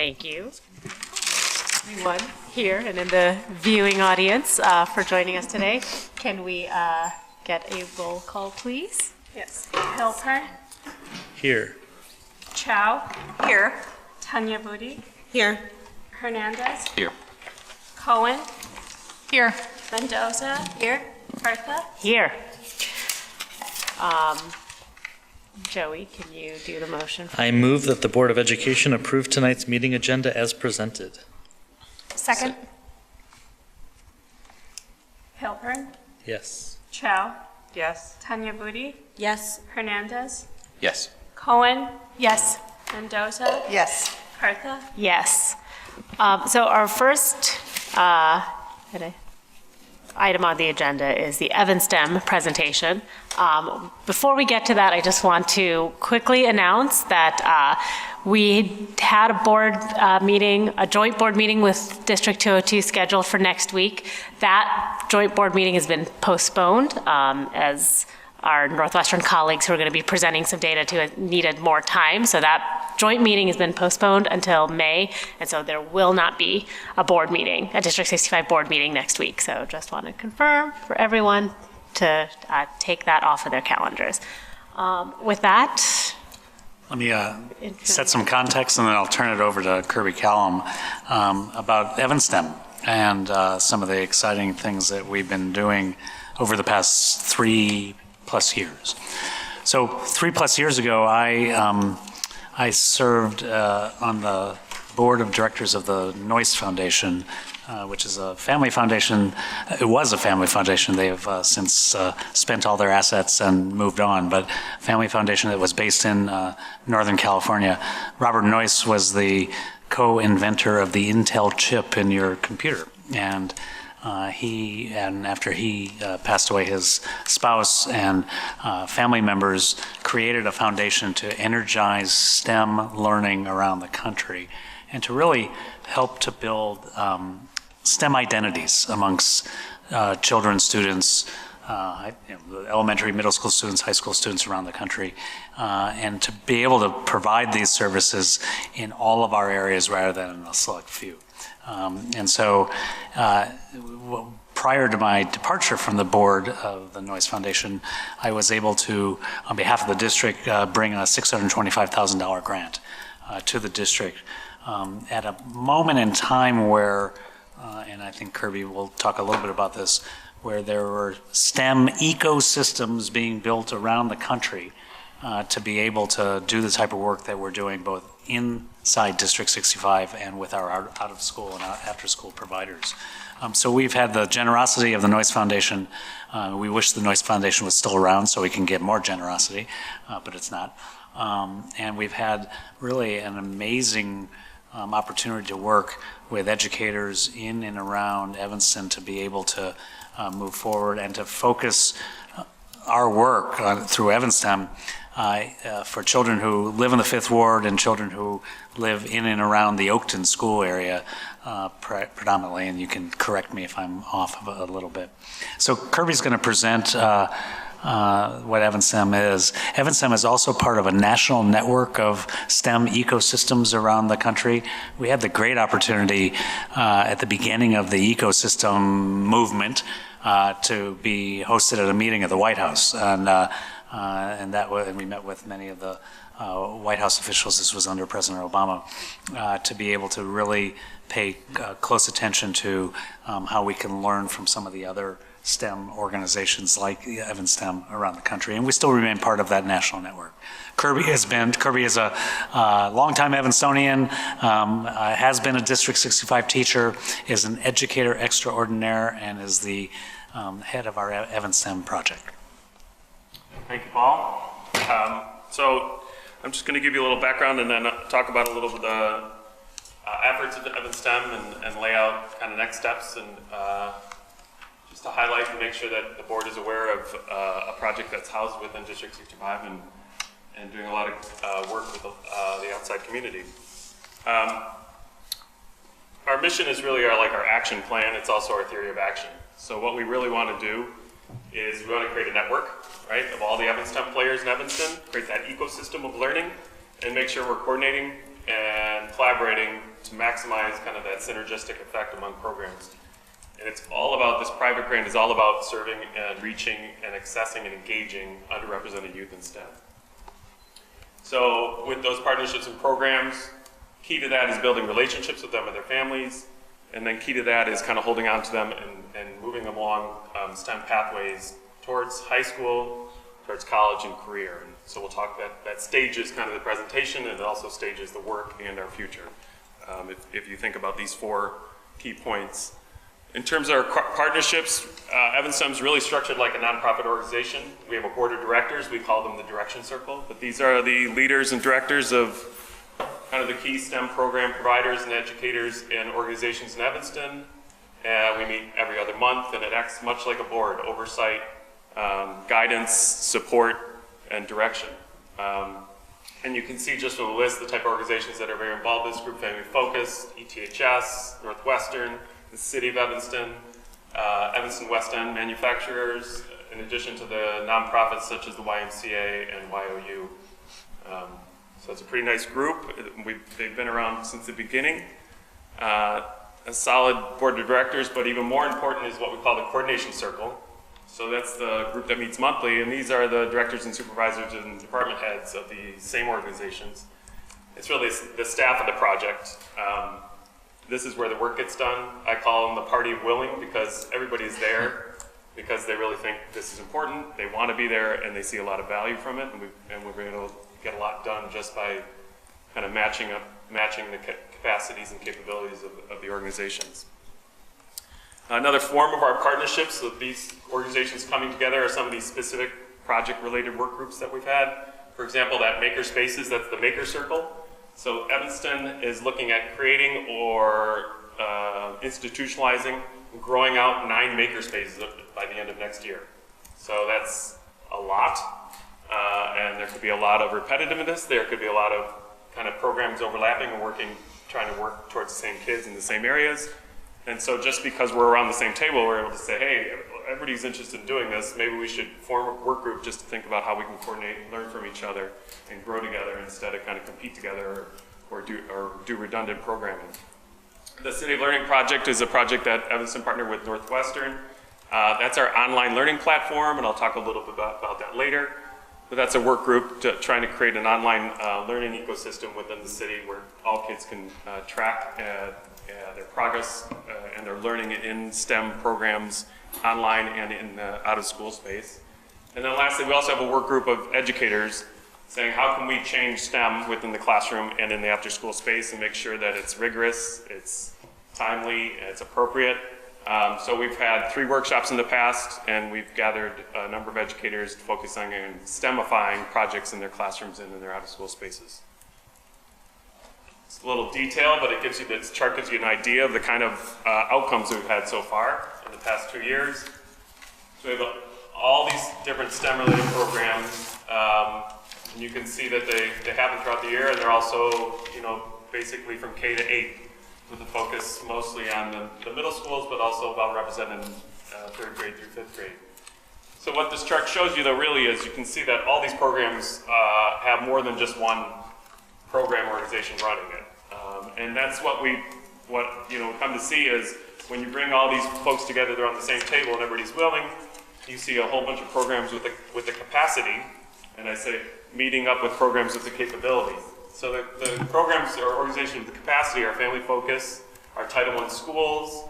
Thank you, everyone here and in the viewing audience for joining us today. Can we get a roll call, please? Yes. Hilpern. Here. Chow. Here. Tanya Budi. Here. Hernandez. Here. Cohen. Here. Mendoza. Here. Partha. Here. Joey, can you do the motion? I move that the Board of Education approve tonight's meeting agenda as presented. Second. Hilpern. Yes. Chow. Yes. Tanya Budi. Yes. Hernandez. Yes. Cohen. Yes. Mendoza. Yes. Partha. Yes. So our first item on the agenda is the Evanstem presentation. Before we get to that, I just want to quickly announce that we had a board meeting, a joint board meeting with District 202 scheduled for next week. That joint board meeting has been postponed as our Northwestern colleagues who are going to be presenting some data to it needed more time. So that joint meeting has been postponed until May, and so there will not be a board meeting, a District 65 board meeting next week. So just want to confirm for everyone to take that off of their calendars. With that, let me set some context, and then I'll turn it over to Kirby Callum about Evanstem and some of the exciting things that we've been doing over the past 3+ years. So 3+ years ago, I served on the board of directors of the Noyce Foundation, which is a family foundation. It was a family foundation. They have since spent all their assets and moved on, but family foundation that was based in Northern California. Robert Noyce was the co-inventor of the Intel chip in your computer. And after he passed away, his spouse and family members created a foundation to energize STEM learning around the country and to really help to build STEM identities amongst children, students, elementary, middle school students, high school students around the country, and to be able to provide these services in all of our areas rather than in a select few. And so prior to my departure from the board of the Noyce Foundation, I was able to, on behalf of the district, bring a $625,000 grant to the district at a moment in time where, and I think Kirby will talk a little bit about this, where there were STEM ecosystems being built around the country to be able to do the type of work that we're doing both inside District 65 and with our out-of-school and after-school providers. So we've had the generosity of the Noyce Foundation. We wish the Noyce Foundation was still around so we can get more generosity, but it's not. And we've had really an amazing opportunity to work with educators in and around Evanston to be able to move forward and to focus our work through Evanstem for children who live in the Fifth Ward and children who live in and around the Oakton school area predominantly, and you can correct me if I'm off of a little bit. So Kirby's going to present what Evanstem is. Evanstem is also part of a national network of STEM ecosystems around the country. We had the great opportunity at the beginning of the ecosystem movement to be hosted at a meeting at the White House, and we met with many of the White House officials. This was under President Obama, to be able to really pay close attention to how we can learn from some of the other STEM organizations like Evanstem around the country, and we still remain part of that national network. Kirby is a longtime Evanstonian, has been a District 65 teacher, is an educator extraordinaire, and is the head of our Evanstem project. Thank you, Paul. So I'm just going to give you a little background and then talk about a little bit the efforts of Evanstem and lay out kind of next steps, and just to highlight and make sure that the board is aware of a project that's housed within District 65 and doing a lot of work with the outside community. Our mission is really our action plan. It's also our theory of action. So what we really want to do is we want to create a network, right, of all the Evanstem players in Evanston, create that ecosystem of learning, and make sure we're coordinating and collaborating to maximize kind of that synergistic effect among programs. And it's all about, this private grant is all about serving and reaching and accessing and engaging underrepresented youth in STEM. So with those partnerships and programs, key to that is building relationships with them and their families. And then key to that is kind of holding on to them and moving them along STEM pathways towards high school, towards college and career. And so we'll talk that stages kind of the presentation, and it also stages the work and our future. If you think about these 4 key points. In terms of our partnerships, Evanston's really structured like a nonprofit organization. We have a board of directors, we call them the Direction Circle, but these are the leaders and directors of kind of the key STEM program providers and educators and organizations in Evanston. We meet every other month, and it acts much like a board: oversight, guidance, support, and direction. And you can see just from the list the type of organizations that are very involved in this group: Family Focus, ETHS, Northwestern, the City of Evanston, Evanston West End manufacturers, in addition to the nonprofits such as the YMCA and YOU. So it's a pretty nice group. They've been around since the beginning. A solid board of directors, but even more important is what we call the Coordination Circle. So that's the group that meets monthly, and these are the directors and supervisors and department heads of the same organizations. It's really the staff of the project. This is where the work gets done. I call them the party of willing, because everybody's there because they really think this is important, they want to be there, and they see a lot of value from it, and we're able to get a lot done just by kind of matching the capacities and capabilities of the organizations. Another form of our partnerships with these organizations coming together are some of these specific project-related work groups that we've had. For example, that Maker Spaces, that's the Maker Circle. So Evanston is looking at creating or institutionalizing, growing out 9 maker spaces by the end of next year. So that's a lot, and there could be a lot of repetitiveness. There could be a lot of kind of programs overlapping and trying to work towards the same kids in the same areas. And so just because we're around the same table, we're able to say, hey, everybody's interested in doing this, maybe we should form a work group just to think about how we can coordinate and learn from each other and grow together instead of kind of compete together or do redundant programming. The City of Learning project is a project that Evanston partnered with Northwestern. That's our online learning platform, and I'll talk a little bit about that later. But that's a work group trying to create an online learning ecosystem within the city where all kids can track their progress and their learning in STEM programs online and in out of school space. And then lastly, we also have a work group of educators saying how can we change STEM within the classroom and in the after school space and make sure that it's rigorous, it's timely, and it's appropriate. So we've had 3 workshops in the past, and we've gathered a number of educators focusing on STEMifying projects in their classrooms and in their out of school spaces. It's a little detail, but this chart gives you an idea of the kind of outcomes we've had so far in the past 2 years. So we have all these different STEM-related programs, and you can see that they happen throughout the year, and they're also, basically from K to 8, with a focus mostly on the middle schools, but also well represented in 3rd grade through 5th grade. So what this chart shows you, though, really is you can see that all these programs have more than just one program organization running it. And that's what we come to see is when you bring all these folks together, they're on the same table and everybody's willing, you see a whole bunch of programs with the capacity, and I say meeting up with programs with the capability. So the programs or organizations with the capacity are Family Focus, our Title I schools,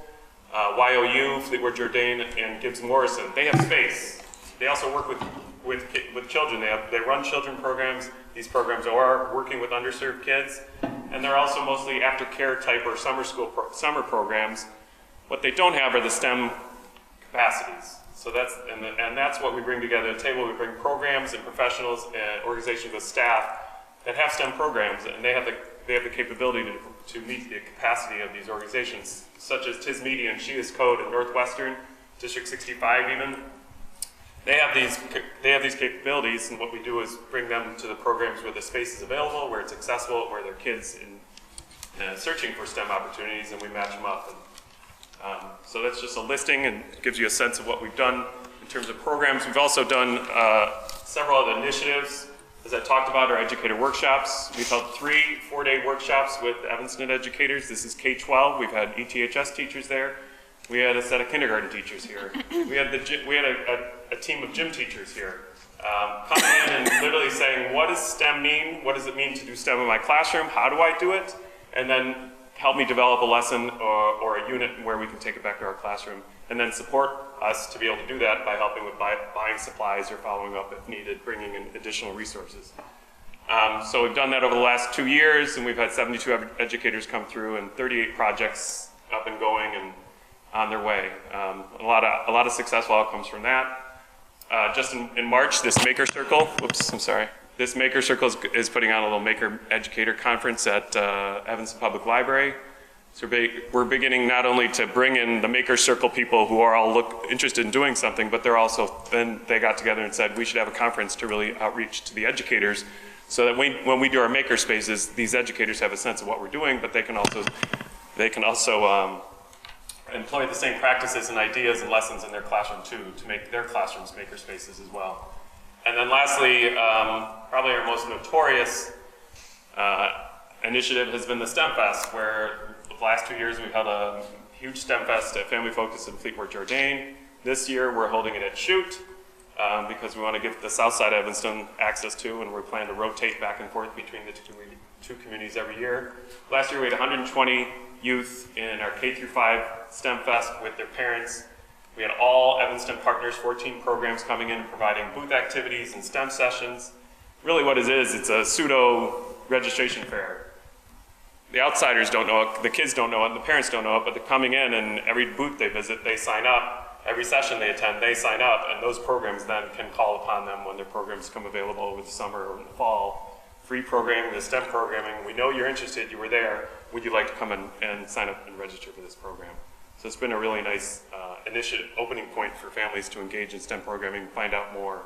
YOU, Fleetwood Jourdain, and Gibbs Morrison. They have space. They also work with children. They run children programs. These programs are working with underserved kids, and they're also mostly aftercare type or summer programs. What they don't have are the STEM capacities. So that's what we bring together at the table. We bring programs and professionals and organizations with staff that have STEM programs, and they have the capability to meet the capacity of these organizations, such as TIS Media and She Is Code and Northwestern, District 65 even. They have these capabilities, and what we do is bring them to the programs where the space is available, where it's accessible, where there are kids searching for STEM opportunities, and we match them up. So that's just a listing and gives you a sense of what we've done in terms of programs. We've also done several other initiatives. As I talked about, our educator workshops. We've held 3 4-day workshops with Evanston educators. This is K-12. We've had ETHS teachers there. We had a set of kindergarten teachers here. We had a team of gym teachers here coming in and literally saying, what does STEM mean? What does it mean to do STEM in my classroom? How do I do it? And then help me develop a lesson or a unit where we can take it back to our classroom. And then support us to be able to do that by helping with buying supplies or following up if needed, bringing in additional resources. So we've done that over the last 2 years, and we've had 72 educators come through and 38 projects up and going and on their way. A lot of successful outcomes from that. Just in March, this Maker Circle, this Maker Circle is putting on a little Maker Educator Conference at Evanston Public Library. So we're beginning not only to bring in the Maker Circle people who are all interested in doing something, but then they got together and said we should have a conference to really outreach to the educators so that when we do our maker spaces, these educators have a sense of what we're doing, but they can also employ the same practices and ideas and lessons in their classroom too, to make their classrooms maker spaces as well. And then lastly, probably our most notorious initiative has been the STEM Fest, where the last 2 years we've held a huge STEM Fest at Family Focus in Fleetwood, Jourdain. This year we're holding it at Chute because we want to give the south side of Evanston access to, and we plan to rotate back and forth between the two communities every year. Last year we had 120 youth in our K-5 STEM Fest with their parents. We had all Evanston partners, 14 programs coming in and providing booth activities and STEM sessions. Really what it is, it's a pseudo registration fair. The outsiders don't know it, the kids don't know it, and the parents don't know it, but they're coming in and every booth they visit, they sign up. Every session they attend, they sign up, and those programs then can call upon them when their programs come available over the summer or in the fall. Free programming, the STEM programming, we know you're interested, you were there, would you like to come in and sign up and register for this program? So it's been a really nice initiative, opening point for families to engage in STEM programming, find out more,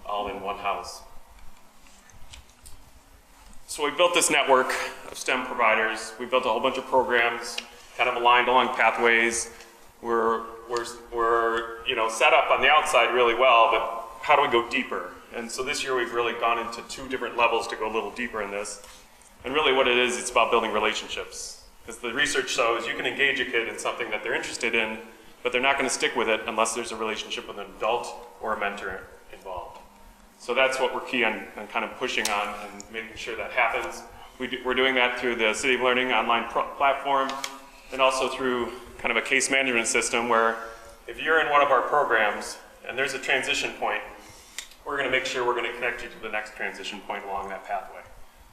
all in one house. So we built this network of STEM providers. We built a whole bunch of programs, kind of aligned along pathways. We're set up on the outside really well, but how do we go deeper? And so this year we've really gone into 2 different levels to go a little deeper in this. And really what it is, it's about building relationships. Because the research shows you can engage a kid in something that they're interested in, but they're not going to stick with it unless there's a relationship with an adult or a mentor involved. So that's what we're key on kind of pushing on and making sure that happens. We're doing that through the City of Learning online platform and also through kind of a case management system where if you're in one of our programs and there's a transition point, we're going to make sure we're going to connect you to the next transition point along that pathway.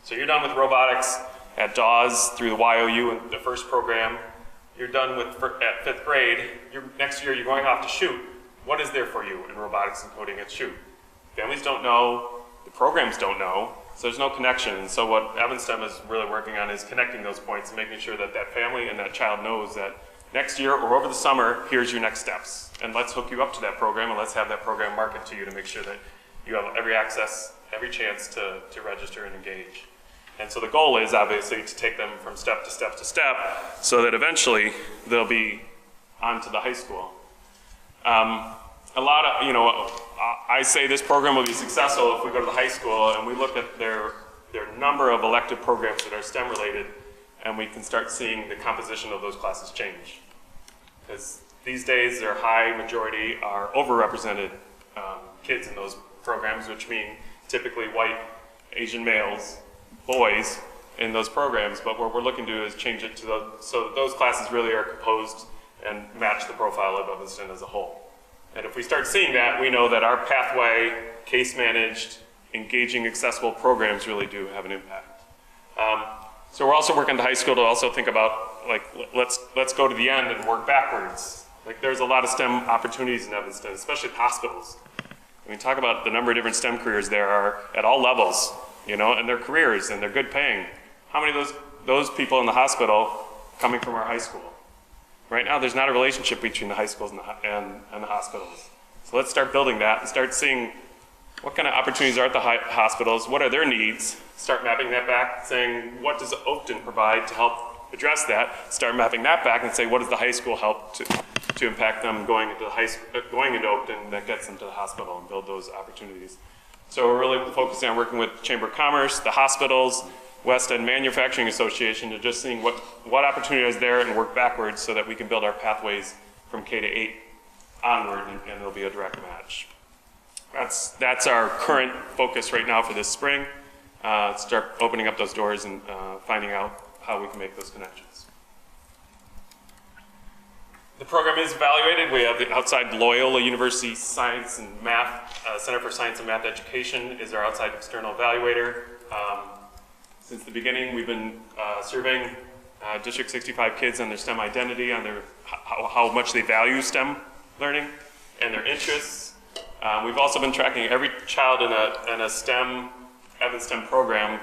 So you're done with robotics at Dawes through the YOU and the first program. You're done with at 5th grade. Next year you're going off to Chute. What is there for you in robotics and coding at Chute? Families don't know, the programs don't know, so there's no connection. And so what EvanSTEM is really working on is connecting those points and making sure that that family and that child knows that next year or over the summer, here's your next steps. And let's hook you up to that program and let's have that program market to you to make sure that you have every access, every chance to register and engage. And so the goal is obviously to take them from step to step to step so that eventually they'll be on to the high school. I say this program will be successful if we go to the high school and we look at their number of elective programs that are STEM related and we can start seeing the composition of those classes change. Because these days their high majority are overrepresented kids in those programs, which mean typically white, Asian males, boys in those programs, but what we're looking to do is change it to so that those classes really are composed and match the profile of Evanston as a whole. And if we start seeing that, we know that our pathway, case-managed, engaging, accessible programs really do have an impact. So we're also working at the high school to also think about, like, let's go to the end and work backwards. Like, there's a lot of STEM opportunities in Evanston, especially at hospitals. I mean, talk about the number of different STEM careers there are at all levels, and their careers, and they're good paying. How many of those people in the hospital coming from our high school? Right now, there's not a relationship between the high schools and the hospitals. So let's start building that and start seeing what kind of opportunities are at the hospitals, what are their needs, start mapping that back, saying what does Oakton provide to help address that, start mapping that back and say what does the high school help to impact them going into Oakton that gets them to the hospital and build those opportunities. So we're really focusing on working with Chamber of Commerce, the hospitals, West End Manufacturing Association, to just seeing what opportunity is there and work backwards so that we can build our pathways from K to 8 onward, and there'll be a direct match. That's our current focus right now for this spring. Start opening up those doors and finding out how we can make those connections. The program is evaluated. We have the outside Loyola University Science and Math, Center for Science and Math Education is our outside external evaluator. Since the beginning, we've been surveying District 65 kids on their STEM identity, on their how much they value STEM learning and their interests. We've also been tracking every child in a STEM, Evans STEM program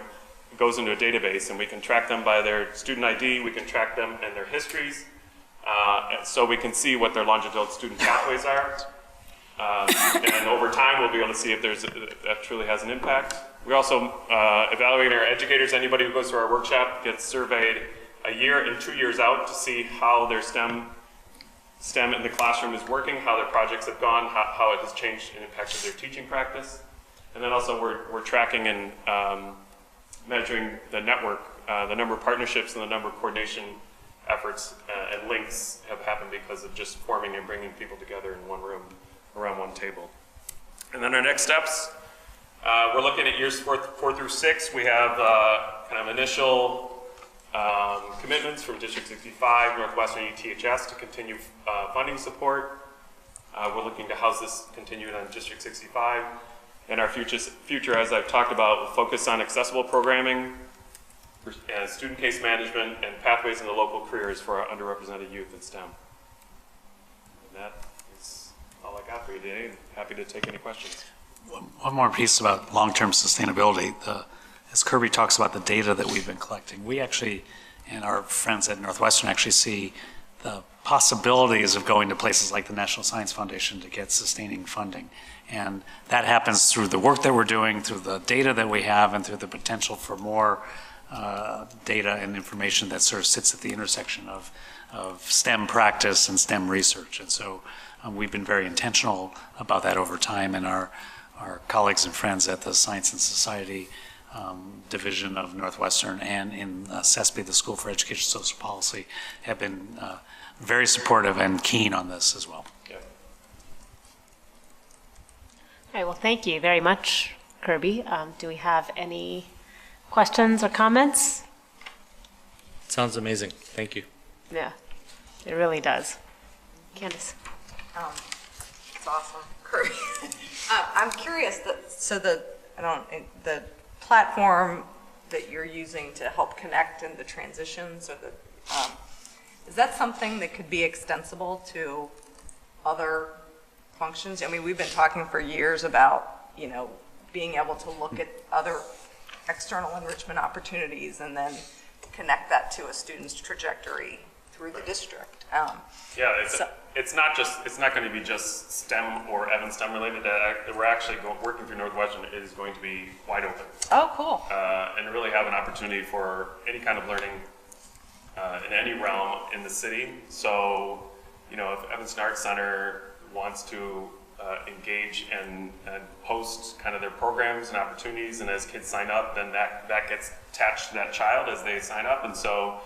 goes into a database, and we can track them by their student ID, we can track them and their histories, so we can see what their longitudinal student pathways are. And over time, we'll be able to see if that truly has an impact. We also evaluate our educators. Anybody who goes to our workshop gets surveyed a year and 2 years out to see how their STEM in the classroom is working, how their projects have gone, how it has changed and impacted their teaching practice. And then also we're tracking and measuring the network, the number of partnerships and the number of coordination efforts and links have happened because of just forming and bringing people together in one room around one table. And then our next steps, we're looking at years 4 through 6. We have kind of initial commitments from District 65, Northwestern UTHS to continue funding support. We're looking to house this continuing on District 65. And our future, as I've talked about, will focus on accessible programming, and student case management, and pathways into local careers for our underrepresented youth in STEM. And that is all I got for you today, and happy to take any questions. One more piece about long-term sustainability. As Kirby talks about the data that we've been collecting, we actually, and our friends at Northwestern actually see the possibilities of going to places like the National Science Foundation to get sustaining funding. And that happens through the work that we're doing, through the data that we have, and through the potential for more data and information that sort of sits at the intersection of STEM practice and STEM research. And so we've been very intentional about that over time, and our colleagues and friends at the Science and Society Division of Northwestern and in CESP, the School for Education Social Policy, have been very supportive and keen on this as well. Yeah. All right, well, thank you very much, Kirby. Do we have any questions or comments? Sounds amazing. Thank you. Yeah, it really does. Candace? It's awesome. Kirby. I'm curious, the platform that you're using to help connect in the transitions, or is that something that could be extensible to other functions? I mean, we've been talking for years about, being able to look at other external enrichment opportunities and then connect that to a student's trajectory through the district. Yeah, it's not going to be just STEM or Evans STEM related. We're actually working through Northwestern. It is going to be wide open. Oh, cool. And really have an opportunity for any kind of learning in any realm in the city. So, if Evanston Arts Center wants to engage and host kind of their programs and opportunities, and as kids sign up, then that gets attached to that child as they sign up. And so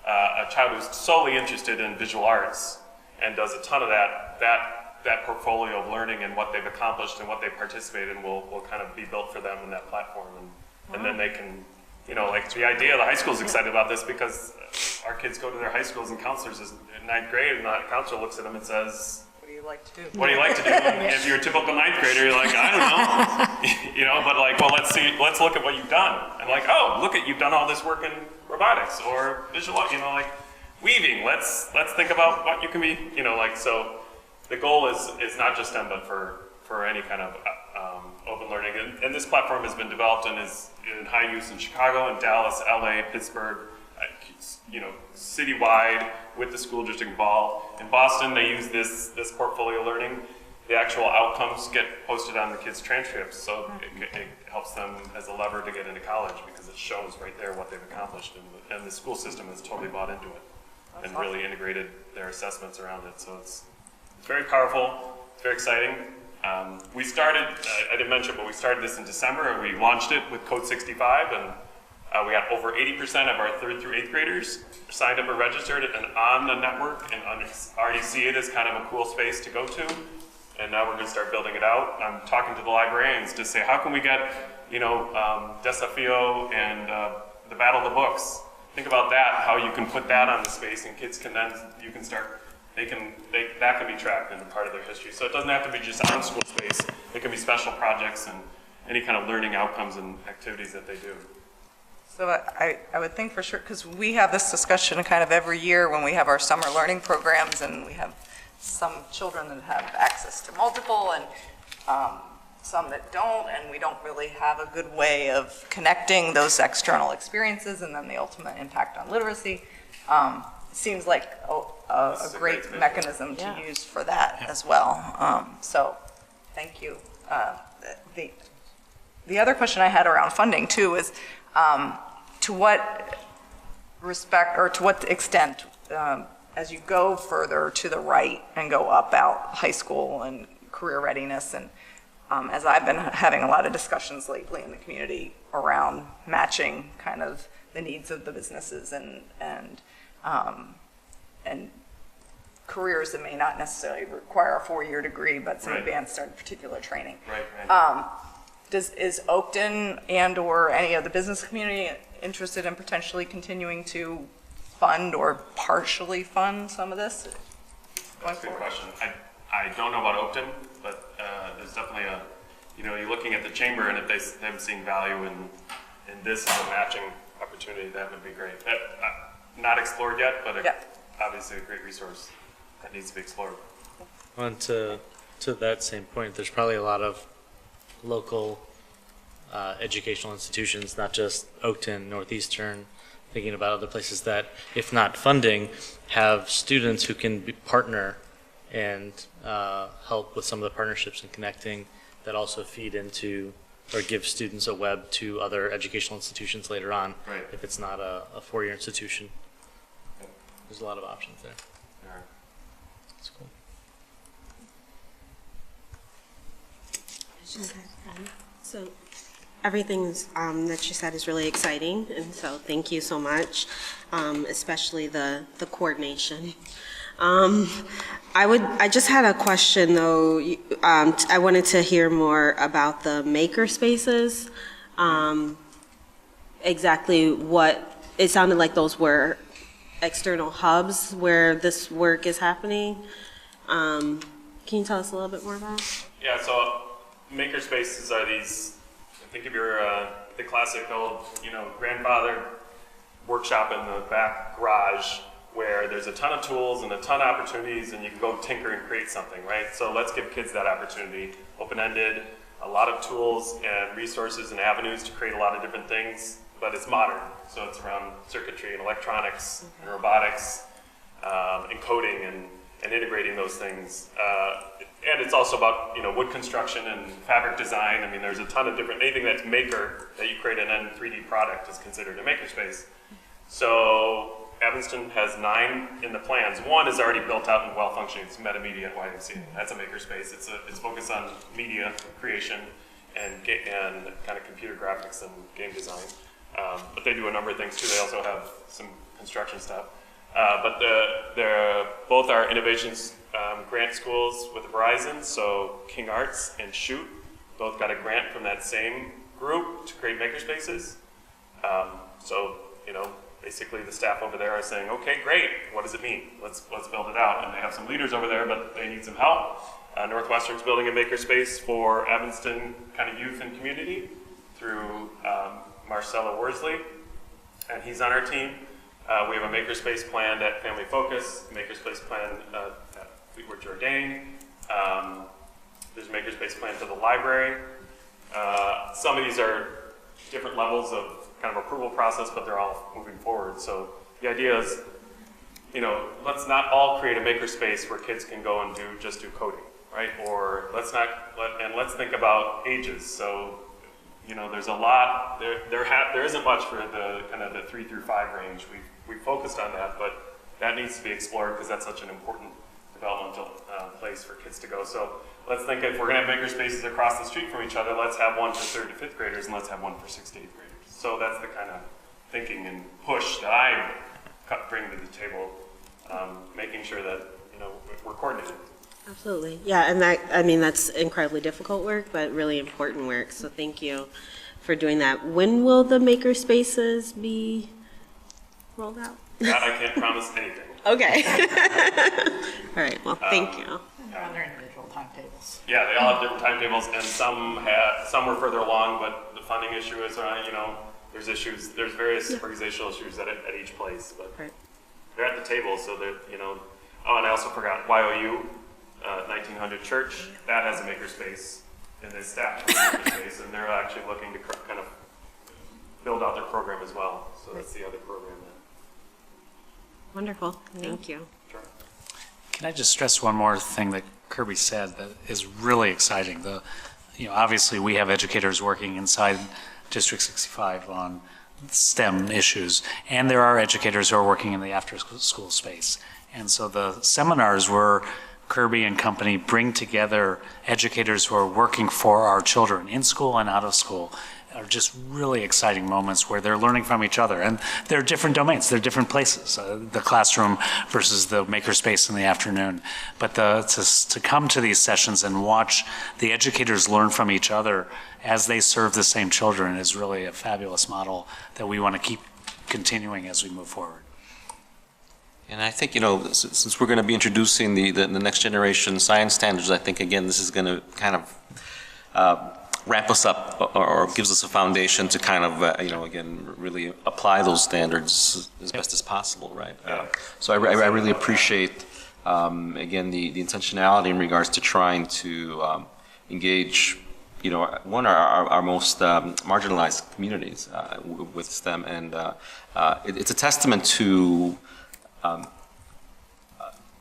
a child who's solely interested in visual arts and does a ton of that portfolio of learning and what they've accomplished and what they participate in will kind of be built for them in that platform. And then they can, like the idea, the high school is excited about this because our kids go to their high schools and counselors is in 9th grade, and the counselor looks at them and says, What do you like to do? what do you like to do? And if you're a typical 9th grader, you're like, I don't know, but like, well, let's look at what you've done. And like, oh, look at, you've done all this work in robotics or visual, like weaving. Let's think about what you can be, so the goal is not just STEM, but for any kind of open learning. And this platform has been developed and is in high use in Chicago, in Dallas, LA, Pittsburgh, citywide with the school district involved. In Boston, they use this portfolio learning. The actual outcomes get posted on the kids' transcripts, so it helps them as a lever to get into college because it shows right there what they've accomplished, and the school system has totally bought into it and really integrated their assessments around it. So it's very powerful, it's very exciting, We started, I didn't mention, but we started this in December, and we launched it with Code 65, and we had over 80% of our 3rd through 8th graders signed up or registered and on the network, and already see it as kind of a cool space to go to. And now we're going to start building it out. I'm talking to the librarians to say, how can we get, Desafio and the Battle of the Books? Think about that, how you can put that on the space, and kids can then, you can start, that can be tracked and a part of their history. So it doesn't have to be just on school space. It can be special projects and any kind of learning outcomes and activities that they do. So I would think for sure, because we have this discussion kind of every year when we have our summer learning programs, and we have some children that have access to multiple and some that don't, and we don't really have a good way of connecting those external experiences and then the ultimate impact on literacy. It seems like a great mechanism to use for that as well. So thank you. The other question I had around funding too is, to what respect or to what extent, as you go further to the right and go up out high school and career readiness, and as I've been having a lot of discussions lately in the community around matching kind of the needs of the businesses and careers that may not necessarily require a 4-year degree, but some advanced or particular training. Right. Is Oakton and or any of the business community interested in potentially continuing to fund or partially fund some of this? That's a good question. I don't know about Oakton, but there's definitely you're looking at the chamber, and if they haven't seen value in this as a matching opportunity, that would be great. Not explored yet, but obviously a great resource that needs to be explored. And to that same point, there's probably a lot of local educational institutions, not just Oakton, Northeastern, thinking about other places that, if not funding, have students who can partner and help with some of the partnerships and connecting that also feed into or give students a web to other educational institutions later on, if it's not a 4-year institution. There's a lot of options there. That's cool. So everything that you said is really exciting, and so thank you so much, especially the coordination. I just had a question though. I wanted to hear more about the maker spaces. Exactly what, it sounded like those were external hubs where this work is happening. Can you tell us a little bit more about it? Yeah, so maker spaces are these, think of your, the classic old, grandfather workshop in the back garage where there's a ton of tools and a ton of opportunities and you can go tinker and create something, right? So let's give kids that opportunity, open-ended, a lot of tools and resources and avenues to create a lot of different things, but it's modern. So it's around circuitry and electronics and robotics, and coding and integrating those things. And it's also about, wood construction and fabric design. I mean, there's a ton of different, anything that's maker that you create an end 3D product is considered a makerspace. So Evanston has 9 in the plans. 1 is already built out and well-functioning. It's Metamedia at YMCA. That's a makerspace. It's focused on media creation and kind of computer graphics and game design. But they do a number of things too. They also have some construction stuff. But both are innovations grant schools with Verizon, so King Arts and Shoot both got a grant from that same group to create makerspaces. So, basically the staff over there are saying, okay, great, what does it mean? Let's build it out. And they have some leaders over there, but they need some help. Northwestern's building a makerspace for Evanston kind of youth and community through Marcella Worsley, and he's on our team. We have a makerspace planned at Family Focus, a makerspace plan at Fleetwood Jourdain. There's a makerspace plan for the library. Some of these are different levels of kind of approval process, but they're all moving forward. So the idea is, let's not all create a makerspace where kids can go and just do coding, right? Or let's think about ages. So, there's a lot, there isn't much for the kind of the 3 through 5 range. We focused on that, but that needs to be explored because that's such an important developmental place for kids to go. So let's think if we're going to have maker spaces across the street from each other, let's have one for 3rd to 5th graders and let's have one for 6th to 8th graders. So that's the kind of thinking and push that I bring to the table, making sure that, you know, we're coordinated. Absolutely. Yeah, and that, I mean, that's incredibly difficult work, but really important work. So thank you for doing that. When will the maker spaces be rolled out? That I can't promise anything. Okay. All right, well, thank you. On their individual timetables. Yeah, they all have different timetables, and some were further along, but the funding issue is, you know, there's issues, there's various organizational issues at each place, but Right. they're at the table, so they're, you know. Oh, and I also forgot YOU, 1900 Church, that has a makerspace in its staff space, and they're actually looking to kind of build out their program as well. So that's the other program that. Wonderful. Thank you. Sure. Can I just stress one more thing that Kirby said that is really exciting? You know, obviously we have educators working inside District 65 on STEM issues, and there are educators who are working in the after-school space. And so the seminars where Kirby and company bring together educators who are working for our children in school and out of school are just really exciting moments where they're learning from each other. And they're different domains, they're different places, the classroom versus the makerspace in the afternoon. But to come to these sessions and watch the educators learn from each other as they serve the same children is really a fabulous model that we want to keep continuing as we move forward. And I think, you know, since we're going to be introducing the next generation science standards, I think, again, this is going to kind of ramp us up or gives us a foundation to kind of, you know, again, really apply those standards as best as possible, right? So I really appreciate, again, the intentionality in regards to trying to engage, you know, our most marginalized communities with STEM. And it's a testament to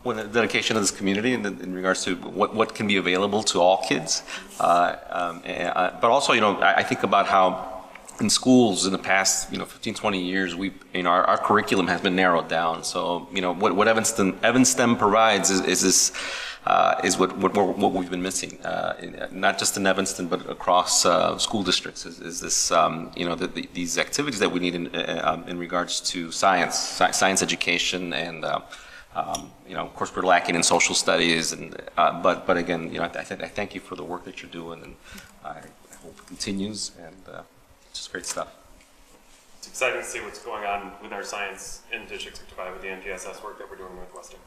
the dedication of this community in regards to what can be available to all kids. But also, you know, I think about how in schools in the past, you know, 15, 20 years, our curriculum has been narrowed down. So, you know, what EvanSTEM provides is what we've been missing, not just in Evanston, but across school districts. Is this, you know, these activities that we need in regards to science education, and you know, of course, we're lacking in social studies, and but again, you know, I thank you for the work that you're doing, and I hope it continues, and it's just great stuff. It's exciting to see what's going on with our science in District 65 with the NGSS work that we're doing in Northwestern.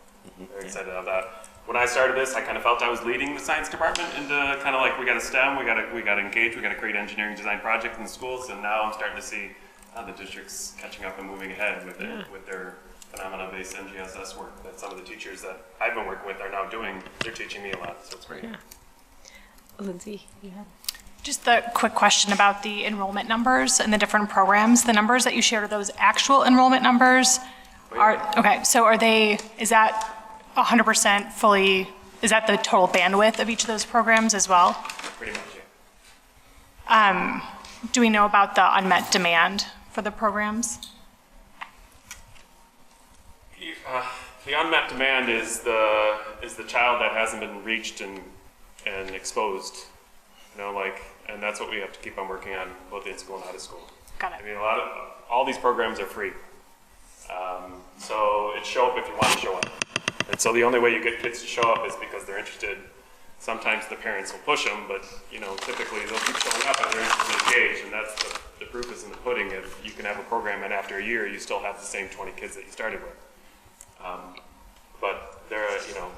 Very excited about that. When I started this, I kind of felt I was leading the science department into kind of like, we got to STEM, we got to engage, we got to create engineering design projects in the schools, and now I'm starting to see the districts catching up and moving ahead with their phenomena-based NGSS work that some of the teachers that I've been working with are now doing. They're teaching me a lot, so it's great. Yeah. Lindsay, you had? Just a quick question about the enrollment numbers and the different programs. The numbers that you shared, are those actual enrollment numbers? Okay, so is that 100% fully, is that the total bandwidth of each of those programs as well? Pretty much, yeah. Do we know about the unmet demand for the programs? The unmet demand is the child that hasn't been reached and exposed, you know, like, and that's what we have to keep on working on, both in school and out of school. Got it. I mean, all these programs are free, so it's show up if you want to show up. And so the only way you get kids to show up is because they're interested. Sometimes the parents will push them, but, you know, typically they'll keep showing up and they're interested and engaged, and that's the proof is in the pudding. If you can have a program and after a year you still have the same 20 kids that you started with. But they're, you know,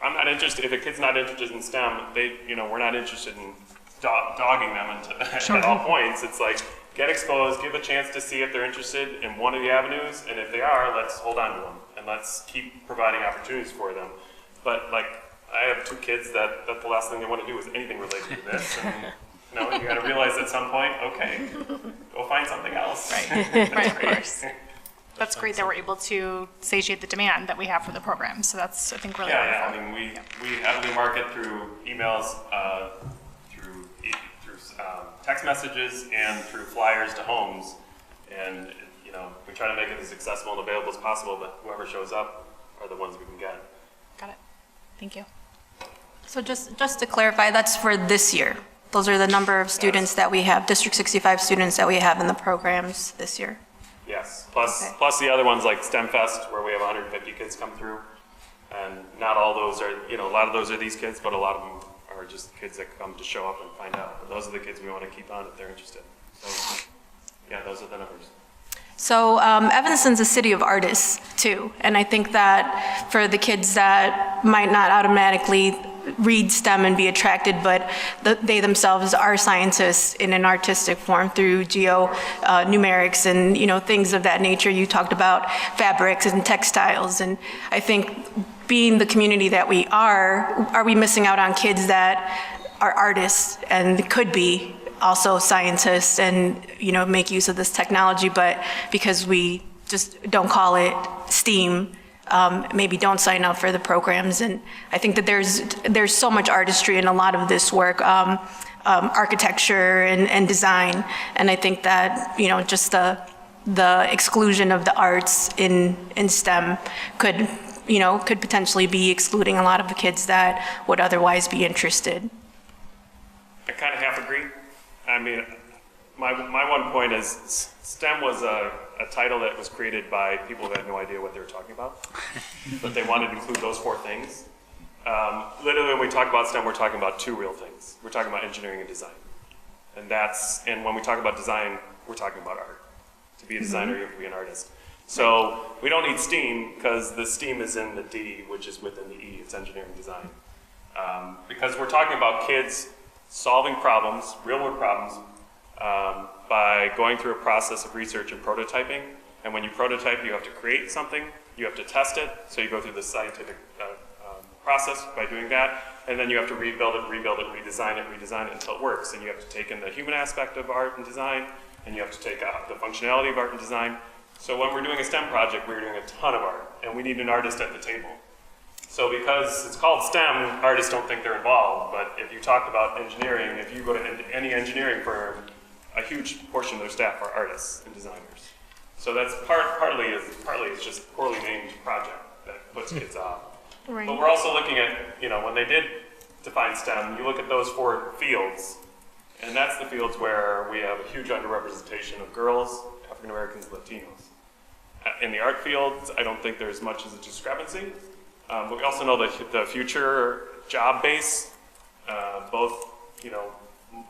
I'm not interested, if a kid's not interested in STEM, we're not interested in dogging them at all points. It's like, get exposed, give a chance to see if they're interested in one of the avenues, and if they are, let's hold on to them, and let's keep providing opportunities for them. But, like, I have 2 kids that the last thing they want to do is anything related to this, and, you know, you gotta realize at some point, okay, go find something else. Right, of course. That's great that we're able to satiate the demand that we have for the program, so that's, I think, really wonderful. Yeah, I mean, we heavily market through emails, through text messages, and through flyers to homes, and, you know, we try to make it as accessible and available as possible, but whoever shows up are the ones we can get. Got Thank you. So just to clarify, that's for this year. Those are the number of students that we have, District 65 students that we have in the programs this year. Yes, Okay. plus the other ones like STEM Fest, where we have 150 kids come through. And not all those are, a lot of those are these kids, but a lot of them are just kids that come to show up and find out. But those are the kids we want to keep on if they're interested. So, yeah, those are the numbers. So Evanston's a city of artists too, and I think that for the kids that might not automatically read STEM and be attracted, but they themselves are scientists in an artistic form through numerics and things of that nature. You talked about fabrics and textiles, and I think being the community that we are we missing out on kids that are artists and could be also scientists and, make use of this technology, but because we just don't call it STEAM, maybe don't sign up for the programs. And I think that there's so much artistry in a lot of this work, architecture and design. And I think that, just the exclusion of the arts in STEM could potentially be excluding a lot of the kids that would otherwise be interested. I kind of half agree. I mean, my one point is STEM was a title that was created by people who had no idea what they were talking about, but they wanted to include those four things. Literally, when we talk about STEM, we're talking about two real things. We're talking about engineering and design. And when we talk about design, we're talking about art. To be a designer, you have to be an artist. So we don't need STEAM because the STEAM is in the D, which is within the E, it's engineering design. Because we're talking about kids solving problems, real-world problems, by going through a process of research and prototyping. And when you prototype, you have to create something, you have to test it, so you go through the scientific process by doing that, and then you have to rebuild it, redesign it until it works. And you have to take in the human aspect of art and design, and you have to take out the functionality of art and design. So when we're doing a STEM project, we're doing a ton of art, and we need an artist at the table. So because it's called STEM, artists don't think they're involved, but if you talk about engineering, if you go to any engineering firm, a huge portion of their staff are artists and designers. So that's partly it's just a poorly named project that puts kids off. Right. But we're also looking at, when they did define STEM, you look at those four fields, and that's the fields where we have a huge underrepresentation of girls, African Americans, Latinos. In the art fields, I don't think there's much as a discrepancy. But we also know that the future job base, both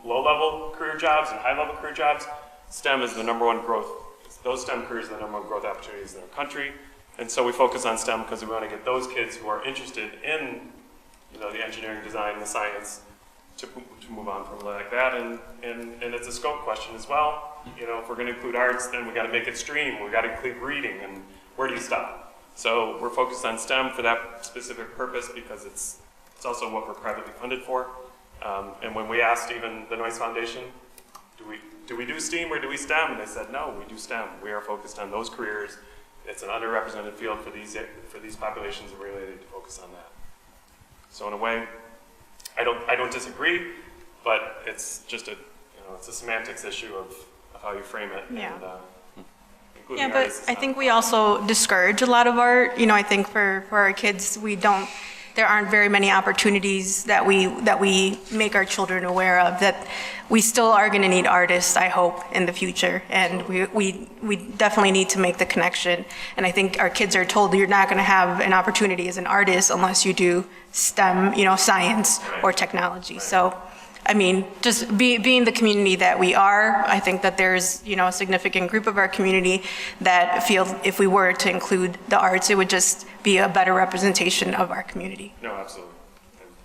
low-level career jobs and high-level career jobs, STEM is the number one growth. Those STEM careers are the number one growth opportunities in our country, and so we focus on STEM because we want to get those kids who are interested in, the engineering, design, and the science to move on from like that. And it's a scope question as well. If we're going to include arts, then we got to make it stream. We got to include reading, and where do you stop? So we're focused on STEM for that specific purpose because it's also what we're privately funded for. And when we asked even the Noyce Foundation, do we do STEAM or do we STEM? And they said, no, we do STEM. We are focused on those careers. It's an underrepresented field for these populations, and we really need to focus on that. So in a way, I don't disagree, but it's just it's a semantics issue of how you frame it. Yeah. And, Yeah, but I think we also discourage a lot of art. I think for our kids, there aren't very many opportunities that we make our children aware of, that we still are going to need artists, I hope, in the future. And we definitely need to make the connection. And I think our kids are told you're not going to have an opportunity as an artist unless you do STEM, science or technology. So, I mean, just being the community that we are, I think that there's, a significant group of our community that feel if we were to include the arts, it would just be a better representation of our community. No, absolutely.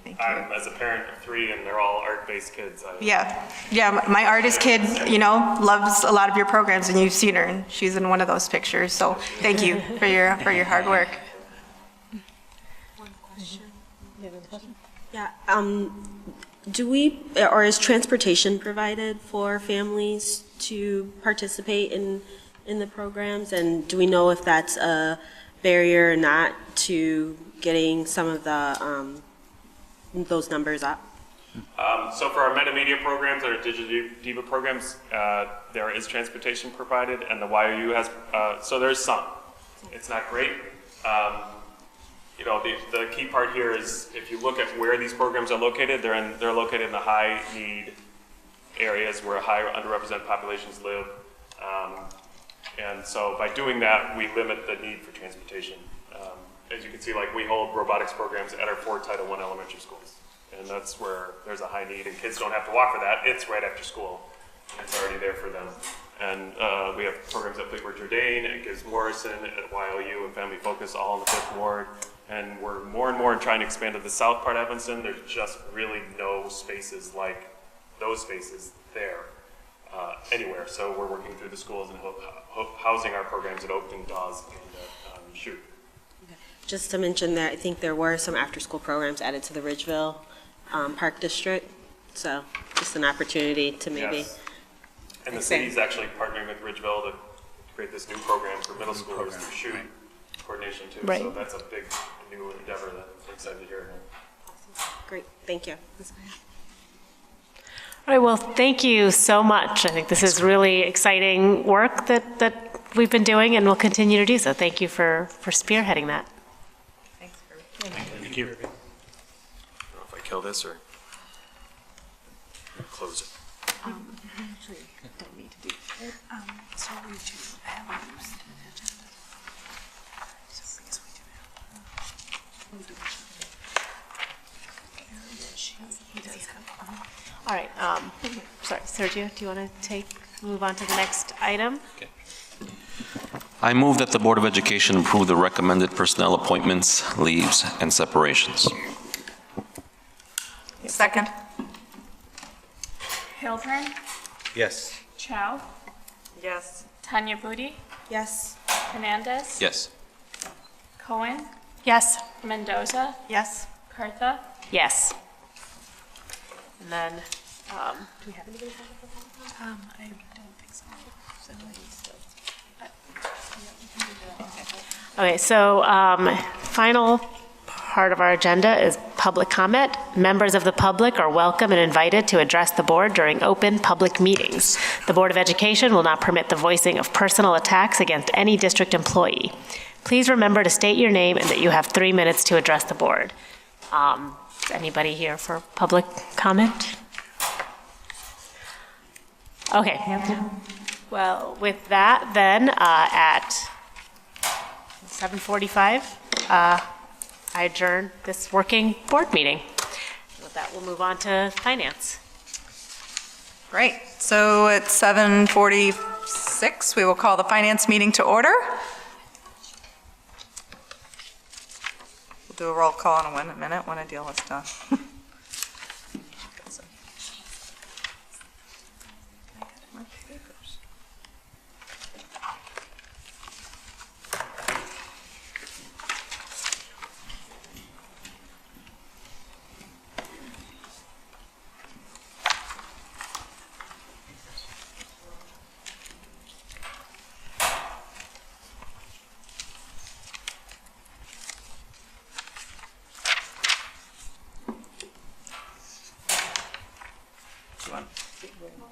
Thank I'm, as a parent of three, and they're all art-based kids. Yeah, my artist kid, loves a lot of your programs, and you've seen her, and she's in one of those pictures. So thank you for your hard work. One question. You have a question? Yeah. Is transportation provided for families to participate in the programs? And do we know if that's a barrier or not to getting some of the those numbers up? So for our metamedia programs, our Digital Diva programs, there is transportation provided, and the YOU has, so there's some. It's not great. you know, the key part here is if you look at where these programs are located, they're located in the high need areas where high underrepresented populations live. And so by doing that, we limit the need for transportation. As you can see, like we hold robotics programs at our 4 Title I elementary schools. And that's where there's a high need and kids don't have to walk for that. It's right after school. It's already there for them. And we have programs at Fleetwood Jourdain, at Gibbs Morrison, at YOU, and Family Focus, all in the 5th Ward. And we're more and more trying to expand to the south part of Evanston. There's just really no spaces like those spaces there anywhere. So we're working through the schools and housing our programs at Oakton, Dawes, and at Shute. Just to mention that I think there were some after-school programs added to the Ridgeville Park District, so just an opportunity to maybe. Yes. And the city's actually partnering with Ridgeville to create this new program for middle schoolers through Shute coordination too. Right. So that's a big new endeavor that I'm excited to hear. Great, thank you. All right, well, thank you so much. I think this is really exciting work that we've been doing and will continue to do so. Thank you for spearheading that. Thanks, Kirby. Thank you. I don't know if I kill this or close it. Actually, don't need to do it. So we do have a agenda. So because we do have. All right, sorry, Sergio, do you want to move on to the next item? I move that the Board of Education approve the recommended personnel appointments, leaves, and separations. Second. Hilton, Yes. Chow, Yes. Tanya Booty, Yes. Hernandez, Yes. Cohen, Yes. Mendoza, Yes. Cartha, Yes. And then, do we have anybody? I don't think so. So Okay, so final part of our agenda is public comment. Members of the public are welcome and invited to address the board during open public meetings. The Board of Education will not permit the voicing of personal attacks against any district employee. Please remember to state your name and that you have 3 minutes to address the board. Anybody here for public comment? Okay. Well, with that, then, at 7:45, I adjourn this working board meeting. With that, we'll move on to finance. Great. So at 7:46, we will call the finance meeting to order. We'll do a roll call in a minute when a deal is done.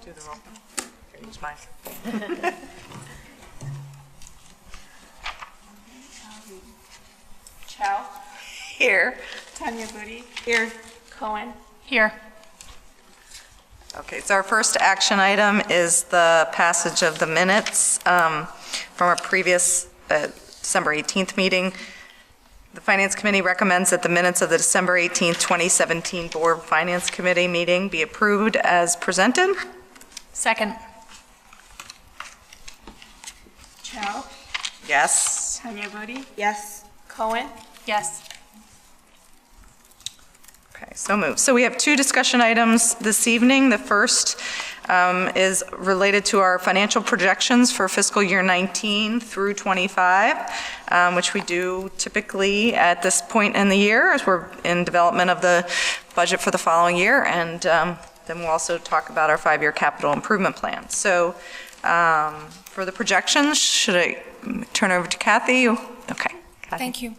Do the roll call. Here, use mine. Chow, Here. Tanya Booty, Here. Cohen, Here. Okay, so our first action item is the passage of the minutes from our previous December 18th meeting. The Finance Committee recommends that the minutes of the December 18th, 2017 Board Finance Committee meeting be approved as presented. Second. Chow, Yes. Tanya Booty, Yes. Cohen, Yes. Okay, so moved. So we have two discussion items this evening. The first is related to our financial projections for fiscal year 19 through 25, which we do typically at this point in the year as we're in development of the budget for the following year. And then we'll also talk about our 5-year capital improvement plan. So for the projections, should I turn over to Kathy? Okay. Kathy. Thank you.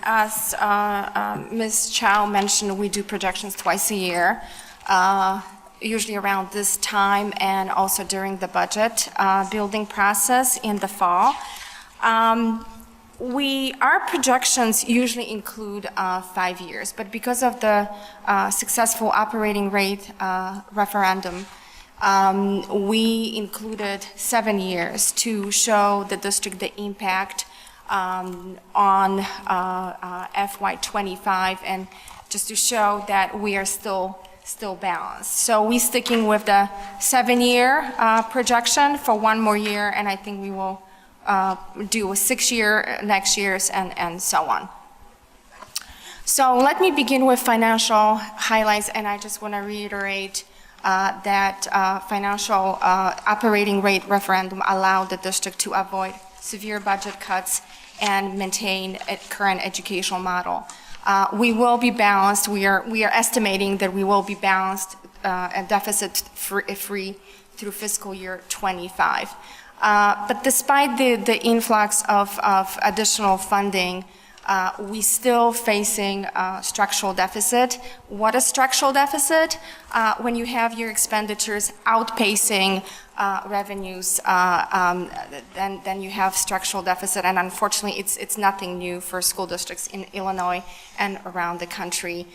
As Ms. Chow mentioned, we do projections twice a year, usually around this time and also during the budget building process in the fall. Our projections usually include 5 years, but because of the successful operating rate referendum, we included 7 years to show the district the impact on FY25 and just to show that we are still balanced. So we're sticking with the 7-year projection for 1 more year, and I think we will do a 6-year next year's and so on. So let me begin with financial highlights, and I just want to reiterate that financial operating rate referendum allowed the district to avoid severe budget cuts and maintain a current educational model. We will be balanced. We are estimating that we will be balanced and deficit free through fiscal year 25. But despite the influx of additional funding, we still facing structural deficit. What is structural deficit? When you have your expenditures outpacing revenues, then you have structural deficit, and unfortunately, it's nothing new for school districts in Illinois and around the country.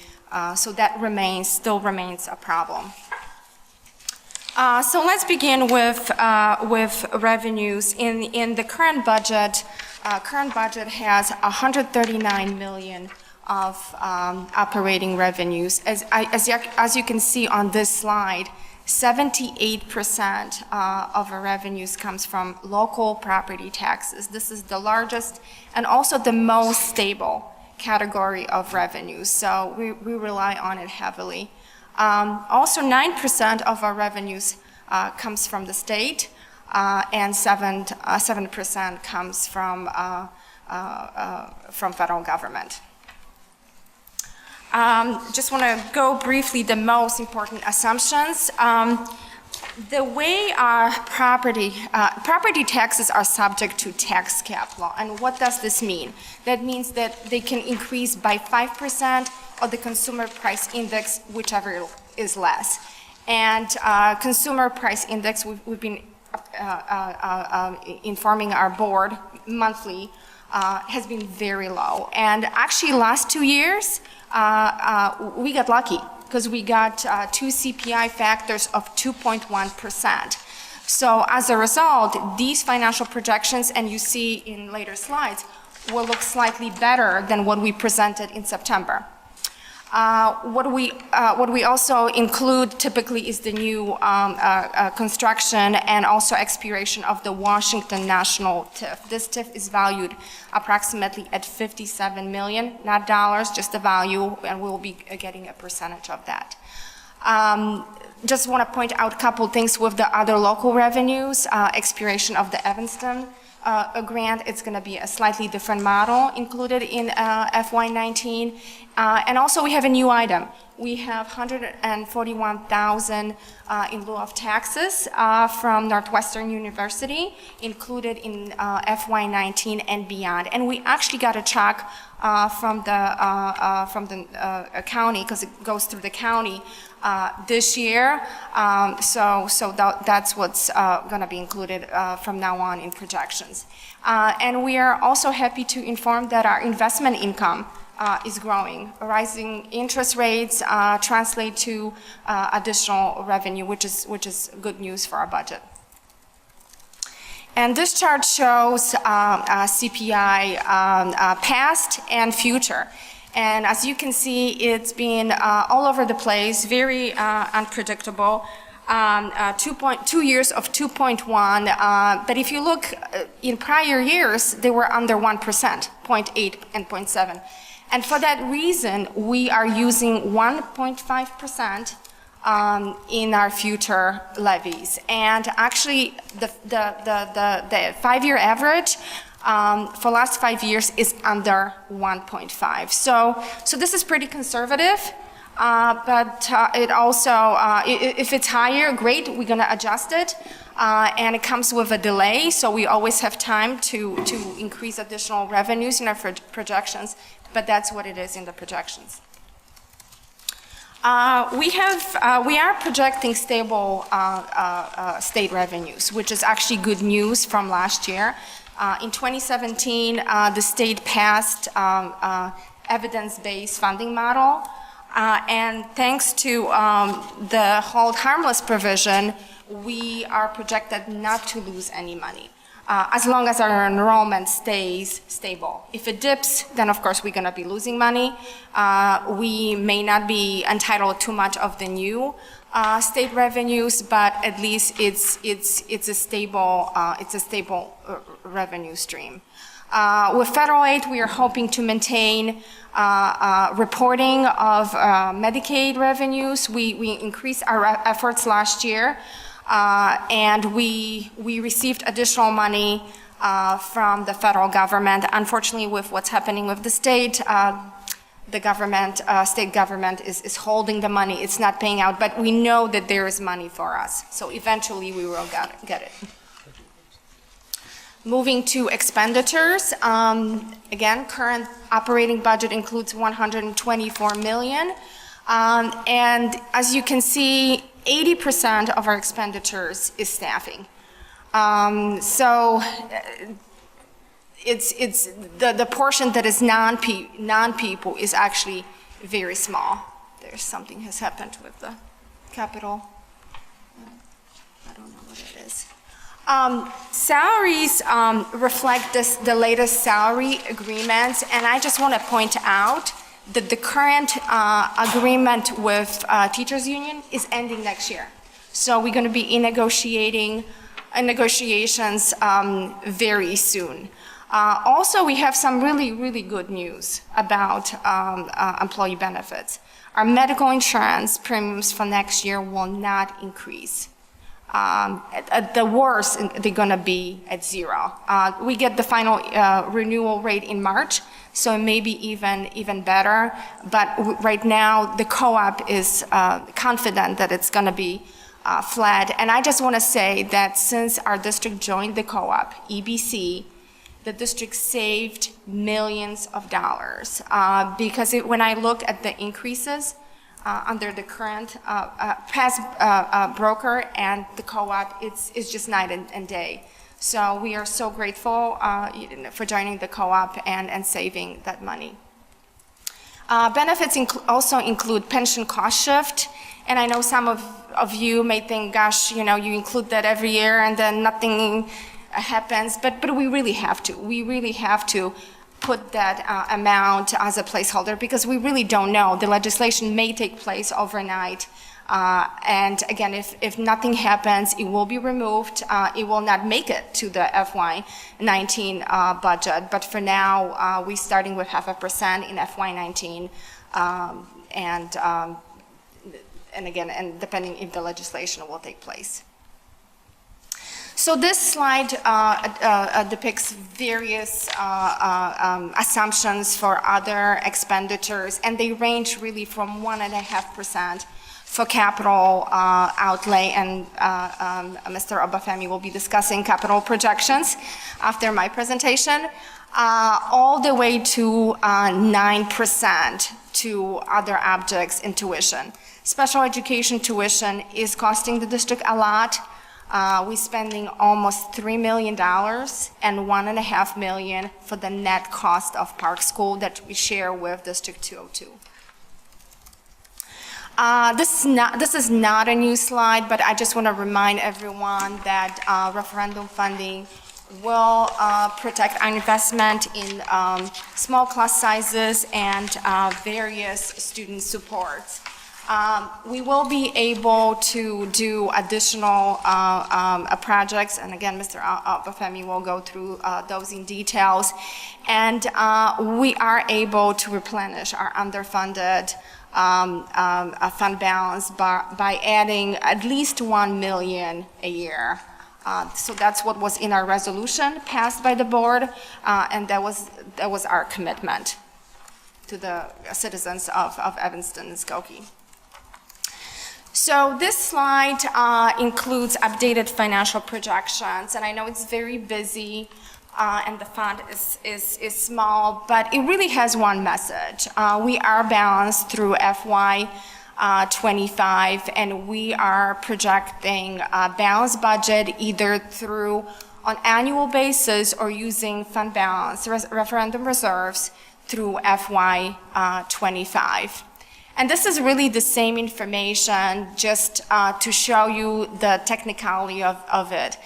So that still remains a problem. So let's begin with revenues. In the current budget has 139 million of operating revenues. As you can see on this slide, 78% of our revenues comes from local property taxes. This is the largest and also the most stable category of revenues, so we rely on it heavily. Also, 9% of our revenues comes from the state, and 7% comes from federal government. Just want to go briefly the most important assumptions. The way our property taxes are subject to tax cap law, and what does this mean? That means that they can increase by 5% of the consumer price index, whichever is less. And consumer price index, we've been informing our board monthly, has been very low. And actually, last 2 years, we got lucky because we got 2 CPI factors of 2.1%. So as a result, these financial projections, and you see in later slides, will look slightly better than what we presented in September. What we also include typically is the new construction and also expiration of the Washington National TIF. This TIF is valued approximately at $57 million, not dollars, just the value, and we'll be getting a percentage of that. Just want to point out a couple things with the other local revenues, expiration of the Evanston grant. It's going to be a slightly different model included in FY19. And also we have a new item. We have $141,000 in lieu of taxes from Northwestern University included in FY19 and beyond. And we actually got a check from the county, because it goes through the county this year. So that's what's going to be included from now on in projections. And we are also happy to inform that our investment income is growing. Rising interest rates translate to additional revenue, which is good news for our budget. And this chart shows CPI past and future. And as you can see, it's been all over the place, very unpredictable. 2 years of 2.1, but if you look in prior years, they were under 1%, 0.8 and 0.7. And for that reason, we are using 1.5% in our future levies. And actually, the 5-year average for last 5 years is under 1.5. So this is pretty conservative, but it also, if it's higher, great, we're gonna adjust it. And it comes with a delay, so we always have time to increase additional revenues in our projections, but that's what it is in the projections. We are projecting stable state revenues, which is actually good news from last year. In 2017, the state passed evidence-based funding model, and thanks to the hold harmless provision, we are projected not to lose any money, as long as our enrollment stays stable. If it dips, then of course we're going to be losing money. We may not be entitled to much of the new state revenues, but at least it's a stable revenue stream. With federal aid, we are hoping to maintain reporting of Medicaid revenues. We increased our efforts last year, and we received additional money from the federal government. Unfortunately, with what's happening with the state, state government is holding the money. It's not paying out, but we know that there is money for us. So eventually we will get it. Moving to expenditures, again, current operating budget includes $124 million. And as you can see, 80% of our expenditures is staffing. So it's the portion that is non-people is actually very small. There's something has happened with the capital. I don't know what it is. Salaries reflect the latest salary agreements, and I just want to point out that the current agreement with teachers union is ending next year. So we're going to be in negotiations very soon. Also, we have some really good news about employee benefits. Our medical insurance premiums for next year will not increase. At the worst, they're going to be at zero. We get the final renewal rate in March, so it may be even better. But right now, the co-op is confident that it's going to be flat. And I just want to say that since our district joined the co-op, EBC, the district saved millions of dollars because when I look at the increases under the current past broker and the co-op, it's just night and day. So we are so grateful for joining the co-op and saving that money. Benefits also include pension cost shift, and I know some of you may think, gosh, you include that every year and then nothing happens, but we really have to. We really have to put that amount as a placeholder because we really don't know. The legislation may take place overnight. And again, if nothing happens, it will be removed. It will not make it to the FY19 budget. But for now, we're starting with 0.5% in FY19. And again, depending if the legislation will take place. So this slide depicts various assumptions for other expenditures, and they range really from 1.5% for capital outlay, and Mr. Obafemi will be discussing capital projections after my presentation, all the way to 9% to other objects in tuition. Special education tuition is costing the district a lot. We're spending almost $3 million and $1.5 million for the net cost of Park School that we share with District 202. This is not a new slide, but I just want to remind everyone that referendum funding will protect our investment in small class sizes and various student supports. We will be able to do additional projects, and again, Mr. Obafemi will go through those in details. And we are able to replenish our underfunded fund balance by adding at least $1 million a year. So that's what was in our resolution passed by the board, and that was our commitment to the citizens of Evanston and Skokie. So this slide includes updated financial projections, and I know it's very busy and the font is small, but it really has one message. We are balanced through FY25, and we are projecting a balanced budget either through on annual basis or using fund balance, referendum reserves through FY '25. And this is really the same information, just to show you the technicality of it.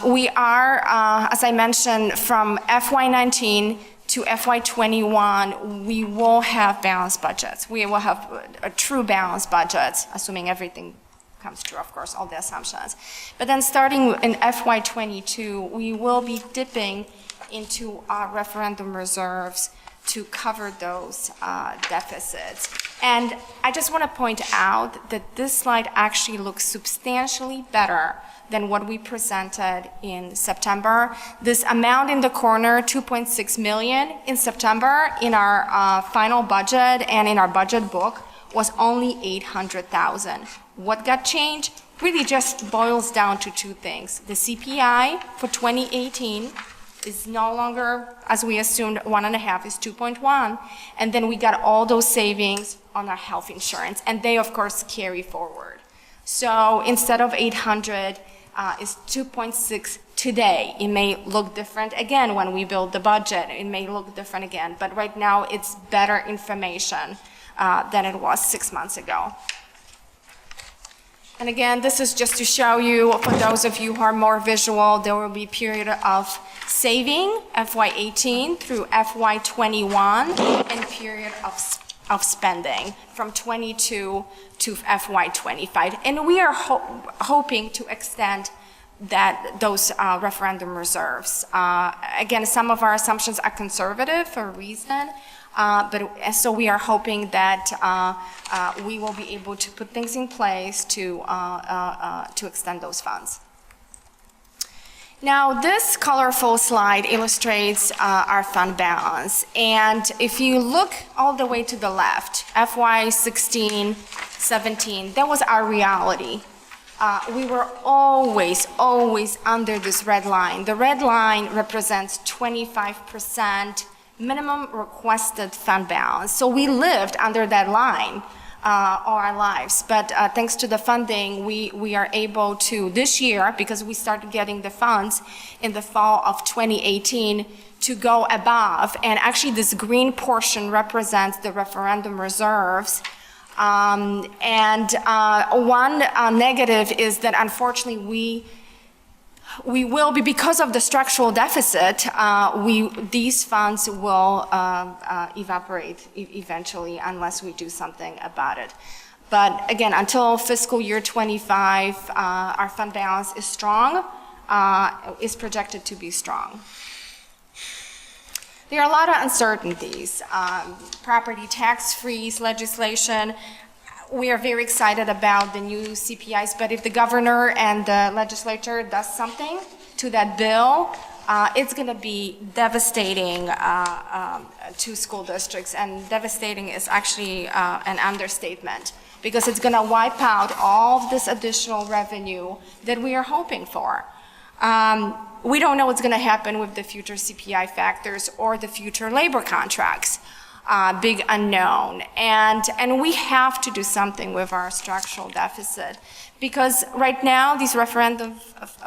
We are, as I mentioned, from FY '19 to FY '21, we will have balanced budgets. We will have a true balanced budgets, assuming everything comes true, of course, all the assumptions. But then starting in FY '22, we will be dipping into our referendum reserves to cover those deficits. And I just want to point out that this slide actually looks substantially better than what we presented in September. This amount in the corner, 2.6 million in September, in our final budget and in our budget book, was only 800,000. What got changed really just boils down to two things. The CPI for 2018 is no longer, as we assumed, 1.5, is 2.1. And then we got all those savings on our health insurance, and they, of course, carry forward. So instead of 800, it's 2.6 today. It may look different again when we build the budget. It may look different again, but right now it's better information than it was 6 months ago. And again, this is just to show you, for those of you who are more visual, there will be a period of saving, FY '18 through FY '21, and period of spending from '22 to FY '25. And we are hoping to extend those referendum reserves. Again, some of our assumptions are conservative for a reason, but so we are hoping that we will be able to put things in place to extend those funds. Now, this colorful slide illustrates our fund balance. And if you look all the way to the left, FY '16, '17, that was our reality. We were always under this red line. The red line represents 25% minimum requested fund balance. So we lived under that line all our lives. But thanks to the funding, we are able to, this year, because we started getting the funds in the fall of 2018, to go above. And actually, this green portion represents the referendum reserves. One negative is that, unfortunately, we will be, because of the structural deficit, these funds will evaporate eventually unless we do something about it. But again, until fiscal year '25, our fund balance is strong, is projected to be strong. There are a lot of uncertainties. Property tax freeze legislation. We are very excited about the new CPIs, but if the governor and the legislature does something to that bill, it's going to be devastating to school districts, and devastating is actually an understatement, because it's going to wipe out all of this additional revenue that we are hoping for. We don't know what's going to happen with the future CPI factors or the future labor contracts. Big unknown. And we have to do something with our structural deficit, because right now these referendum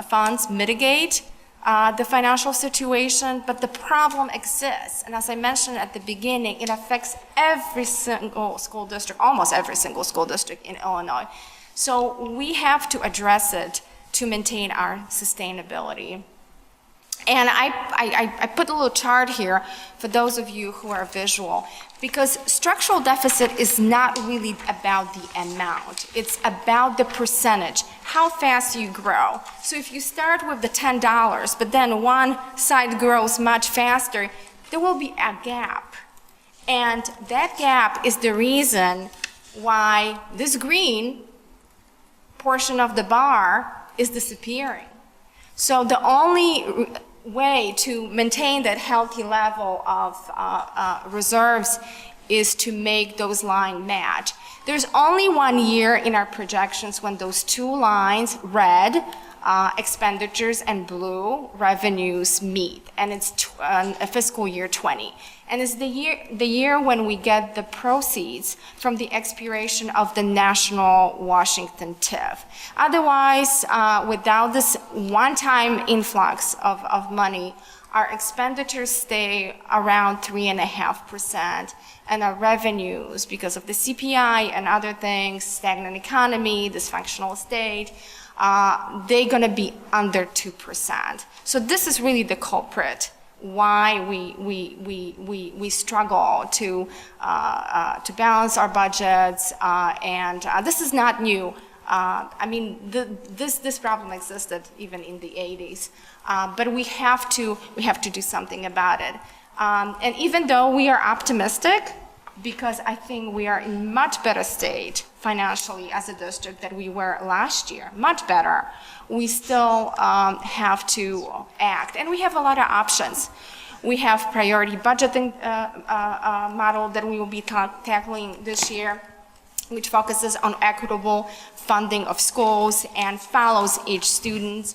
funds mitigate the financial situation, but the problem exists. And as I mentioned at the beginning, it affects every single school district, almost every single school district in Illinois. So we have to address it to maintain our sustainability. And I put a little chart here for those of you who are visual, because structural deficit is not really about the amount. It's about the percentage, how fast you grow. So if you start with the $10, but then one side grows much faster, there will be a gap. And that gap is the reason why this green portion of the bar is disappearing. So the only way to maintain that healthy level of reserves is to make those lines match. There's only 1 year in our projections when those two lines, red, expenditures and blue revenues meet, and it's a fiscal year 20. And it's the year when we get the proceeds from the expiration of the national Washington TIF. Otherwise, without this one-time influx of money, our expenditures stay around 3.5%, and our revenues, because of the CPI and other things, stagnant economy, dysfunctional state, they're going to be under 2%. So this is really the culprit why we struggle to balance our budgets, and this is not new. I mean, this problem existed even in the 80s, but we have to do something about it. And even though we are optimistic, because I think we are in much better state financially as a district than we were last year, much better, we still have to act. And we have a lot of options. We have priority budgeting model that we will be tackling this year, which focuses on equitable funding of schools and follows each student.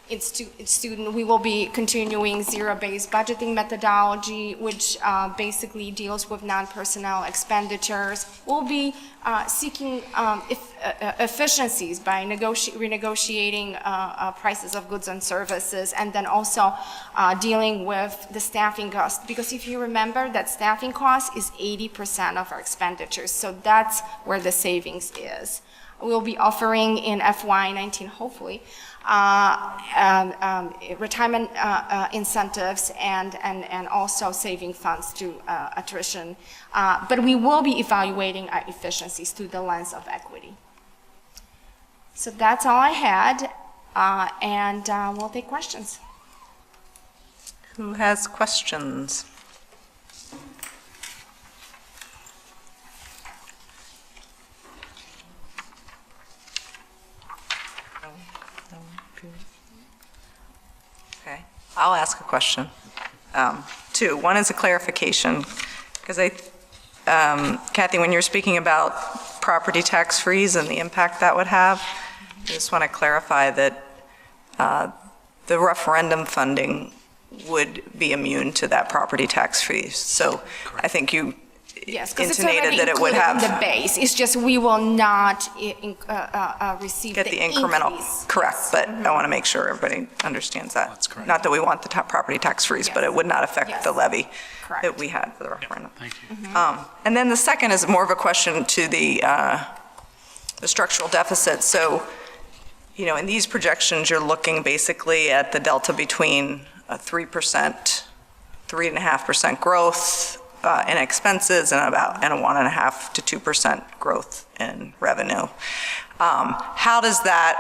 We will be continuing zero-based budgeting methodology, which basically deals with non-personnel expenditures. We'll be seeking efficiencies by renegotiating prices of goods and services, and then also dealing with the staffing costs. Because if you remember, that staffing cost is 80% of our expenditures, so that's where the savings is. We'll be offering in FY19, hopefully, retirement incentives and also saving funds through attrition. But we will be evaluating our efficiencies through the lens of equity. So that's all I had, and we'll take questions. Who has questions? Okay, I'll ask a question. Two. One is a clarification, because Kathy, when you're speaking about property tax freeze and the impact that would have, I just want to clarify that the referendum funding would be immune to that property tax freeze. So I think you Yes, because it's already intimated that it would included in have the base. It's just we will not receive get the incremental, increase. correct, but I want to make sure everybody understands that. That's correct. Not that we want the property tax freeze, but Yes. it would not affect Yes. the levy Correct. that we had for the referendum. Thank you. And then the second is more of a question to the structural deficit. So, in these projections, you're looking basically at the delta between a 3%, 3.5% growth in expenses and a 1.5% to 2% growth in revenue. How does that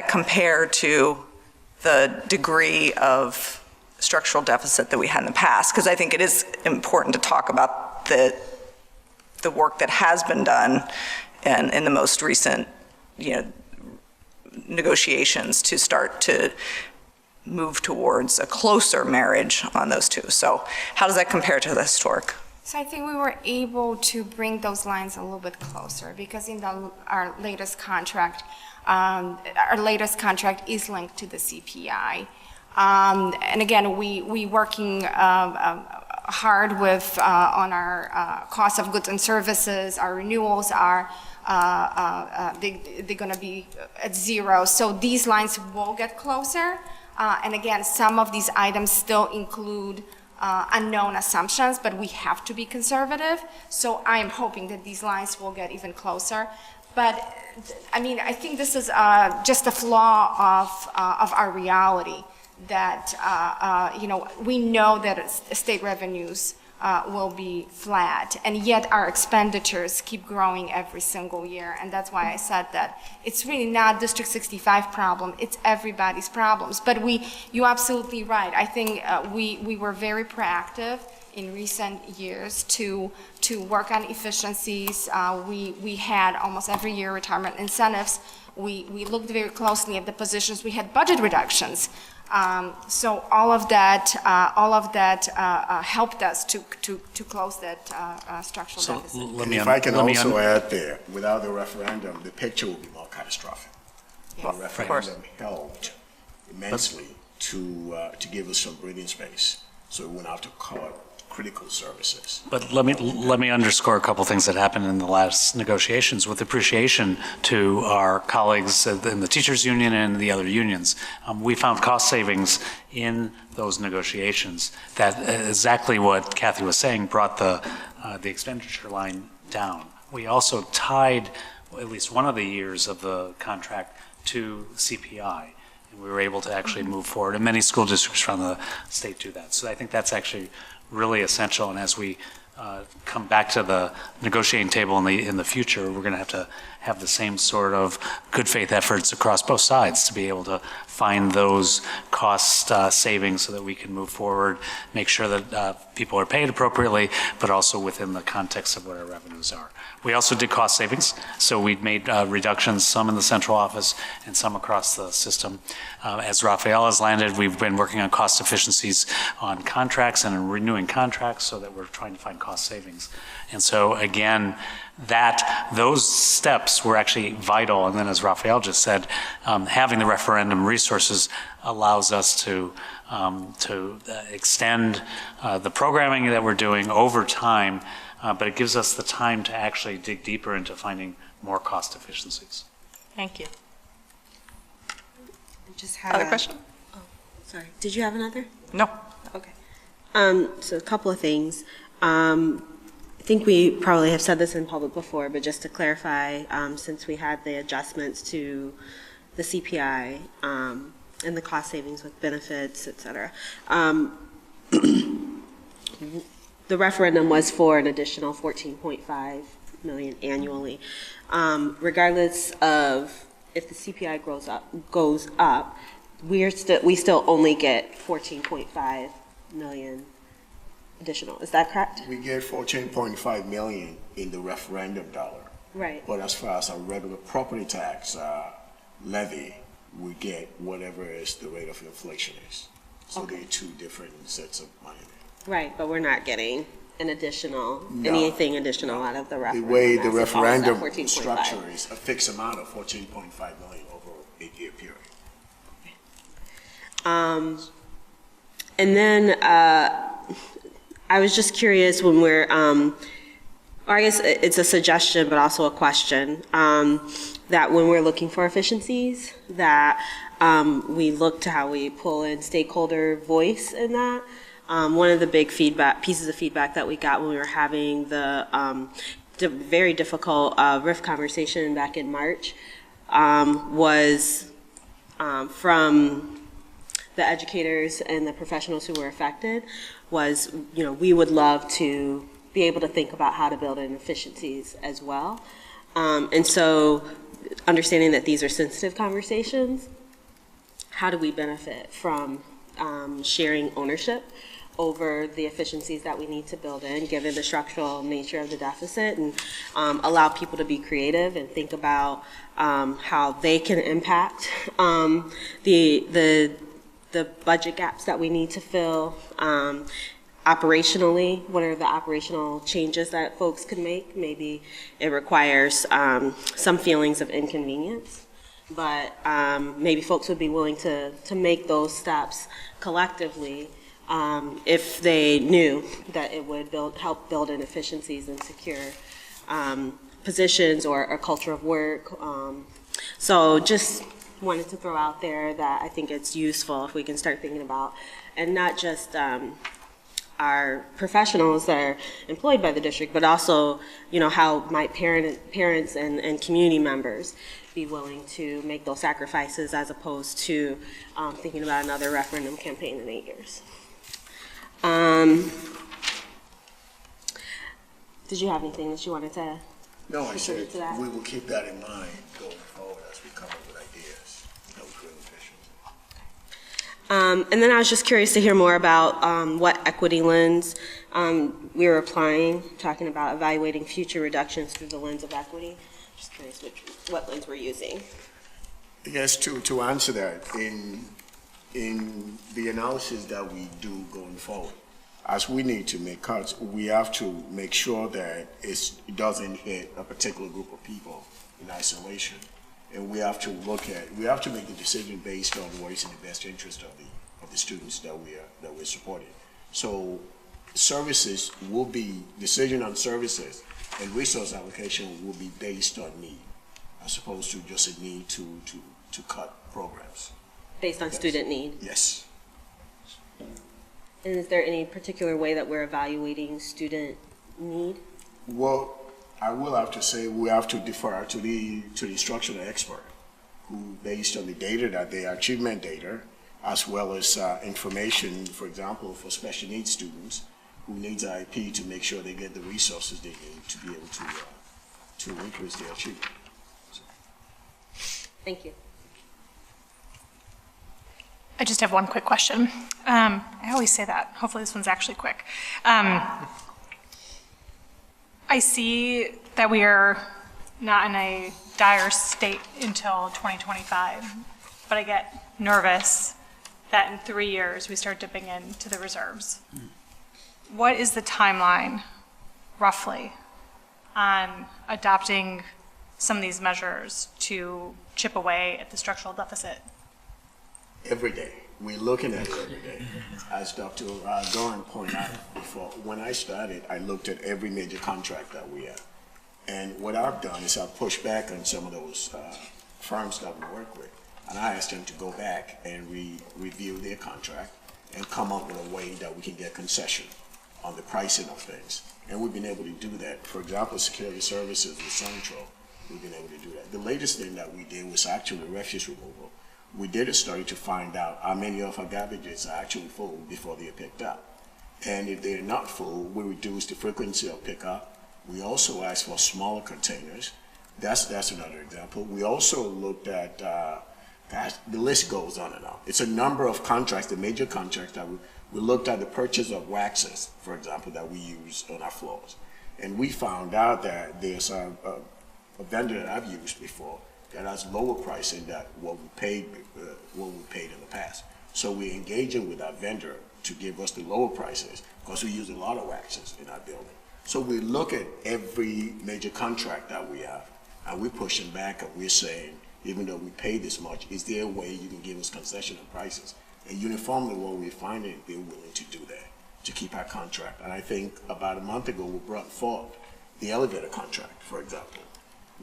compare to the degree of structural deficit that we had in the past? Because I think it is important to talk about the work that has been done in the most recent, negotiations to start to move towards a closer marriage on those two. So how does that compare to the historic? So I think we were able to bring those lines a little bit closer because in our latest contract is linked to the CPI. And again, we working hard with on our cost of goods and services. Our renewals are they're going to be at zero. So these lines will get closer. And again, some of these items still include unknown assumptions, but we have to be conservative. So I am hoping that these lines will get even closer. But I mean, I think this is just a flaw of our reality that, we know that state revenues will be flat, and yet our expenditures keep growing every single year. And that's why I said that it's really not District 65 problem, it's everybody's problems. But you're absolutely right. I think we were very proactive in recent years to work on efficiencies. We had almost every year retirement incentives. We looked very closely at the positions. We had budget reductions. So all of that helped us to close that structural deficit. Let me If I can also add there, without the referendum, the picture will be more catastrophic. The referendum helped immensely to give us some breathing space, so we wouldn't have to cut critical services. But let me underscore a couple things that happened in the last negotiations with appreciation to our colleagues in the teachers union and the other unions. We found cost savings in those negotiations that exactly what Kathy was saying brought the expenditure line down. We also tied at least one of the years of the contract to CPI. And we were able to actually move forward. And many school districts around the state do that. So I think that's actually really essential. And as we come back to the negotiating table in the future, we're going to have the same sort of good faith efforts across both sides to be able to find those cost savings so that we can move forward, make sure that people are paid appropriately, but also within the context of what our revenues are. We also did cost savings, so we made reductions, some in the central office and some across the system. As Raphael has landed, we've been working on cost efficiencies on contracts and renewing contracts so that we're trying to find cost savings. And so again, those steps were actually vital. And then as Raphael just said, having the referendum resources allows us to extend the programming that we're doing over time, but it gives us the time to actually dig deeper into finding more cost efficiencies. Thank you. Other question? Oh, sorry. Did you have another? No. Okay. So a couple of things. I think we probably have said this in public before, but just to clarify, since we had the adjustments to the CPI and the cost savings with benefits, et cetera, the referendum was for an additional $14.5 million annually. Regardless of if the CPI goes up, we still only get $14.5 million additional. Is that correct? We get $14.5 million in the referendum dollar. Right. But as far as our regular property tax levy, we get whatever is the rate of inflation is. So Okay. they're two different sets of money. Right, but we're not getting anything additional out of the referendum. The way the as opposed to referendum 14.5. structure is a fixed amount of $14.5 million over an 8-year period. And then I was just curious when we're, or I guess it's a suggestion, but also a question, that when we're looking for efficiencies, that we look to how we pull in stakeholder voice in that. One of the big pieces of feedback that we got when we were having the very difficult RIF conversation back in March was from the educators and the professionals who were affected was, we would love to be able to think about how to build in efficiencies as well. And so understanding that these are sensitive conversations, how do we benefit from sharing ownership over the efficiencies that we need to build in, given the structural nature of the deficit, and allow people to be creative and think about how they can impact the budget gaps that we need to fill. Operationally, what are the operational changes that folks could make? Maybe it requires some feelings of inconvenience, but maybe folks would be willing to make those steps collectively if they knew that it would help build in efficiencies and secure positions or a culture of work. So just wanted to throw out there that I think it's useful if we can start thinking about, and not just our professionals that are employed by the district, but also, how might parents and community members be willing to make those sacrifices as opposed to thinking about another referendum campaign in 8 years. Did you have anything that you wanted to? No, I said to that? we will keep that in mind going forward as we come up with ideas. That was really efficient. And then I was just curious to hear more about what equity lens we were applying, talking about evaluating future reductions through the lens of equity. Just curious what lens we're using. Yes, to answer that, in the analysis that we do going forward, as we need to make cuts, we have to make sure that it doesn't hit a particular group of people in isolation. And we have to make the decision based on what is in the best interest of the students that we're supporting. So decision on services and resource allocation will be based on need, as opposed to just a need to cut programs. Based on student need? Yes. And is there any particular way that we're evaluating student need? Well, I will have to say we have to defer to the instructional expert, who, based on the data that they are achievement data, as well as information, for example, for special needs students who needs IEP, to make sure they get the resources they need to be able to increase their achievement. So. Thank you. I just have one quick question. I always say that. Hopefully this one's actually quick. I see that we are not in a dire state until 2025, but I get nervous that in 3 years we start dipping into the reserves. What is the timeline, roughly, on adopting some of these measures to chip away at the structural deficit? Every day. We're looking at it every day. As Dr. Doran pointed out before, when I started, I looked at every major contract that we have. And what I've done is I've pushed back on some of those firms that we work with. And I asked them to go back and review their contract and come up with a way that we can get concession on the pricing of things. And we've been able to do that. For example, security services with Central, we've been able to do that. The latest thing that we did was actually refuse removal. We did a study to find out how many of our garbages are actually full before they are picked up. And if they're not full, we reduce the frequency of pickup. We also ask for smaller containers. That's another example. We also looked at, the list goes on and on. It's a number of contracts, the major contracts that we looked at the purchase of waxes, for example, that we use on our floors. And we found out that there's a vendor that I've used before that has lower pricing than what we paid in the past. So we're engaging with our vendor to give us the lower prices because we use a lot of waxes in our building. So we look at every major contract that we have and we're pushing back and we're saying, even though we pay this much, is there a way you can give us concession on prices? And uniformly what we're finding, they're willing to do that to keep our contract. And I think about a month ago we brought forth the elevator contract, for example,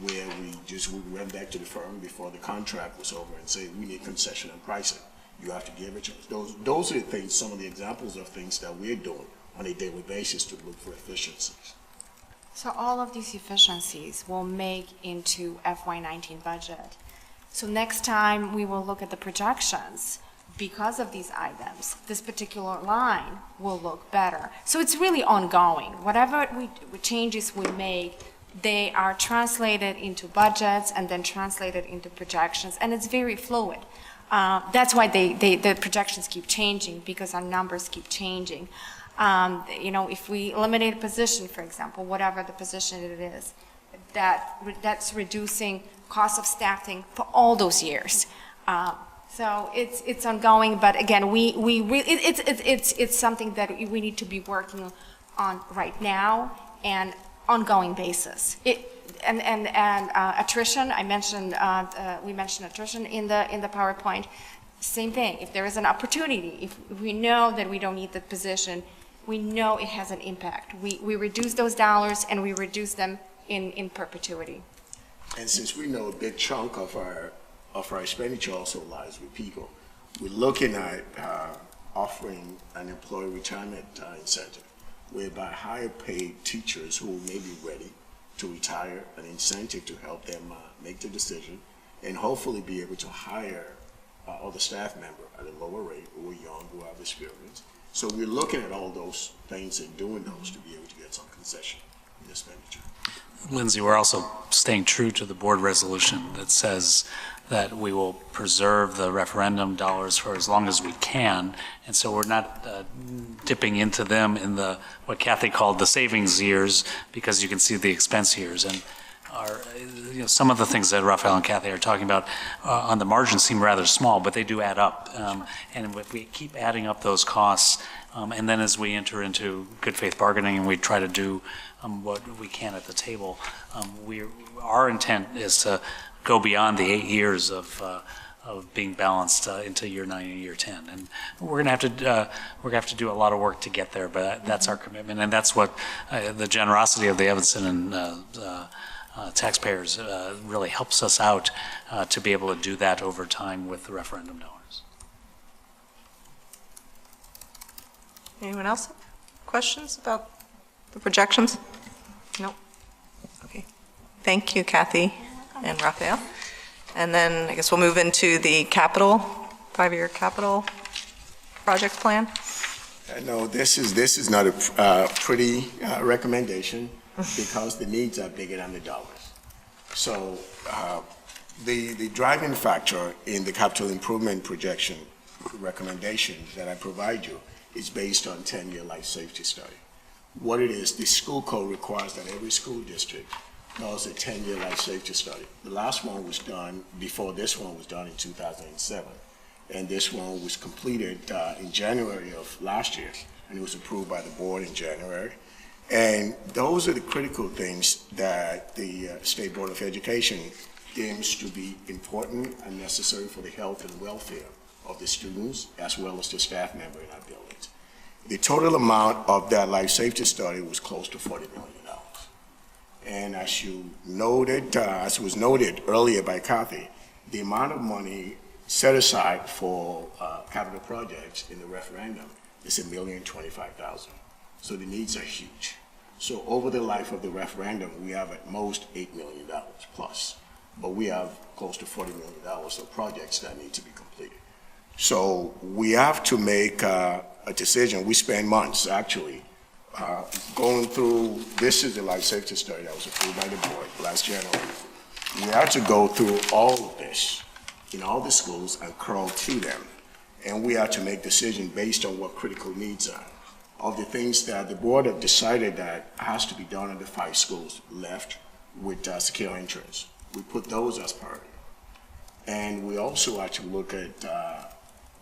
where we went back to the firm before the contract was over and said, we need concession on pricing. You have to give it to us. Those are the things, some of the examples of things that we're doing on a daily basis to look for efficiencies. So all of these efficiencies will make into FY19 budget. So next time we will look at the projections. Because of these items, this particular line will look better. So it's really ongoing. Whatever changes we make, they are translated into budgets and then translated into projections, and it's very fluid. That's why the projections keep changing, because our numbers keep changing. If we eliminate a position, for example, whatever the position it is, that's reducing cost of staffing for all those years. So it's ongoing, but again, it's something that we need to be working on right now and ongoing basis. Attrition, we mentioned attrition in the PowerPoint. Same thing. If there is an opportunity, if we know that we don't need the position, we know it has an impact. We reduce those dollars and we reduce them in perpetuity. And since we know a big chunk of our expenditure also lies with people, we're looking at offering an employee retirement incentive, whereby higher paid teachers who may be ready to retire, an incentive to help them make the decision, and hopefully be able to hire other staff member at a lower rate who are young, who have experience. So we're looking at all those things and doing those to be able to get some concession in expenditure. Lindsay, we're also staying true to the board resolution that says that we will preserve the referendum dollars for as long as we can, and so we're not dipping into them in what Kathy called the savings years, because you can see the expense years. And some of the things that Raphael and Kathy are talking about on the margin seem rather small, but they do add up. And if we keep adding up those costs, and then as we enter into good faith bargaining and we try to do what we can at the table, our intent is to go beyond the 8 years of being balanced into year 9 and year 10. And we're going to have to do a lot of work to get there, but that's our commitment, and that's what the generosity of the Evanston and taxpayers really helps us out to be able to do that over time with the referendum donors. Anyone else have questions about the projections? No? Okay. Thank you, Kathy and Raphael. And then I guess we'll move into the capital, 5-year capital project plan. No, this is not a pretty recommendation because the needs are bigger than the dollars. So the driving factor in the capital improvement projection recommendation that I provide you is based on 10-year life safety study. What it is, the school code requires that every school district does a 10-year life safety study. The last one was done, before this one was done in 2007. And this one was completed in January of last year, and it was approved by the board in January. And those are the critical things that the State Board of Education deems to be important and necessary for the health and welfare of the students as well as the staff member in our buildings. The total amount of that life safety study was close to $40 million. And as you noted, as was noted earlier by Kathy, the amount of money set aside for capital projects in the referendum is $1,025,000. So the needs are huge. So over the life of the referendum, we have at most $8 million plus, but we have close to $40 million of projects that need to be completed. So we have to make a decision. We spend months actually going through, this is the life safety study that was approved by the board last January. We have to go through all of this in all the schools and crawl through them. And we have to make decisions based on what critical needs are. Of the things that the board have decided that has to be done in the 5 schools left with secure entrance. We put those as priority. And we also had to look at,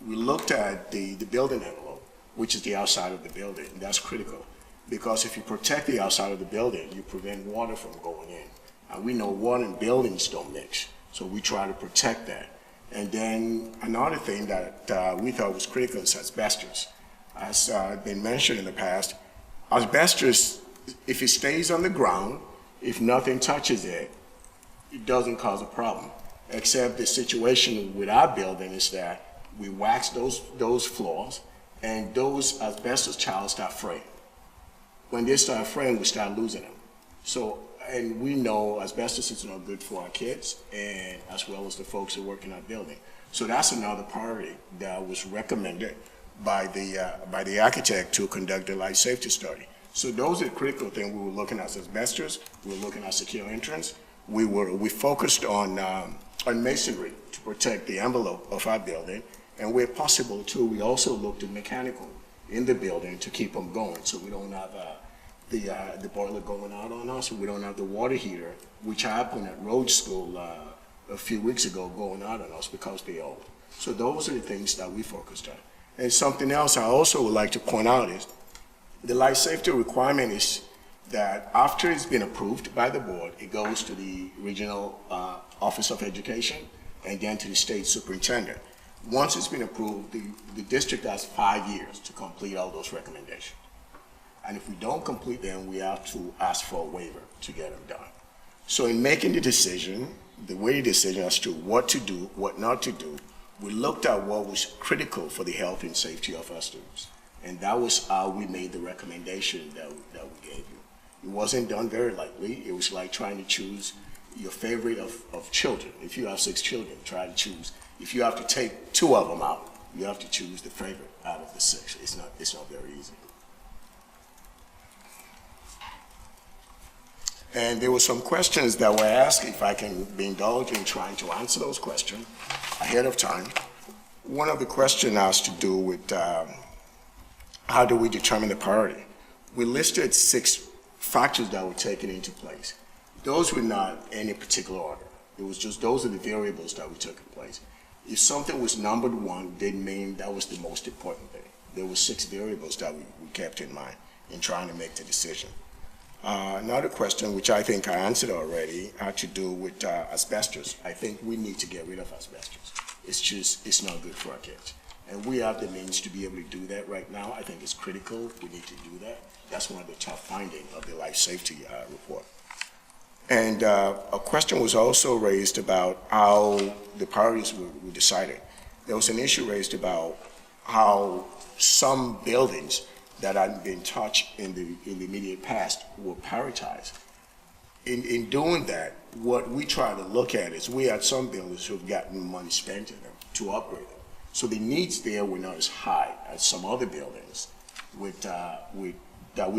we looked at the building envelope, which is the outside of the building. And that's critical. Because if you protect the outside of the building, you prevent water from going in. And we know water and buildings don't mix, so we try to protect that. And then another thing that we thought was critical is asbestos. As been mentioned in the past, asbestos, if it stays on the ground, if nothing touches it, it doesn't cause a problem. Except the situation with our building is that we wax those floors, and those asbestos tiles start fraying. When they start fraying, we start losing them. So, and we know asbestos is not good for our kids, and as well as the folks who work in our building. So that's another priority that was recommended by the architect to conduct a life safety study. So those are the critical things we were looking at: asbestos, we were looking at secure entrance. We focused on masonry to protect the envelope of our building, and where possible too, we also looked at mechanical in the building to keep them going, so we don't have the boiler going out on us, we don't have the water heater, which happened at Road School a few weeks ago, going out on us because they're old. So those are the things that we focused on. And something else I also would like to point out is the life safety requirement is that after it's been approved by the board, it goes to the regional Office of Education and then to the state superintendent. Once it's been approved, the district has 5 years to complete all those recommendations. And if we don't complete them, we have to ask for a waiver to get them done. So in making the decision, the weighty decision as to what to do, what not to do, we looked at what was critical for the health and safety of our students. And that was how we made the recommendation that we gave you. It wasn't done very lightly. It was like trying to choose your favorite of children. If you have 6 children, try to choose. If you have to take 2 of them out, you have to choose the favorite out of the 6. It's not very easy. And there were some questions that were asked, if I can be indulged in trying to answer those questions ahead of time. One of the questions has to do with how do we determine the priority? We listed 6 factors that were taken into place. Those were not any particular order. It was just those are the variables that we took in place. If something was numbered 1, didn't mean that was the most important thing. There were 6 variables that we kept in mind in trying to make the decision. Another question, which I think I answered already, had to do with asbestos. I think we need to get rid of asbestos. It's not good for our kids. And we have the means to be able to do that right now. I think it's critical. We need to do that. That's one of the top findings of the life safety report. And a question was also raised about how the priorities were decided. There was an issue raised about how some buildings that had been touched in the immediate past were prioritized. In doing that, what we try to look at is we had some buildings who have gotten money spent in them to upgrade them. So the needs there were not as high as some other buildings that we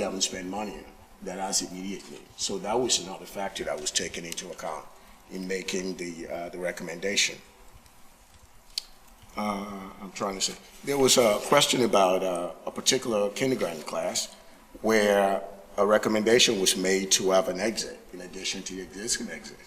haven't spent money in that has immediate need. So that was another factor that was taken into account in making the recommendation. I'm trying to say, there was a question about a particular kindergarten class where a recommendation was made to have an exit in addition to the existing exit.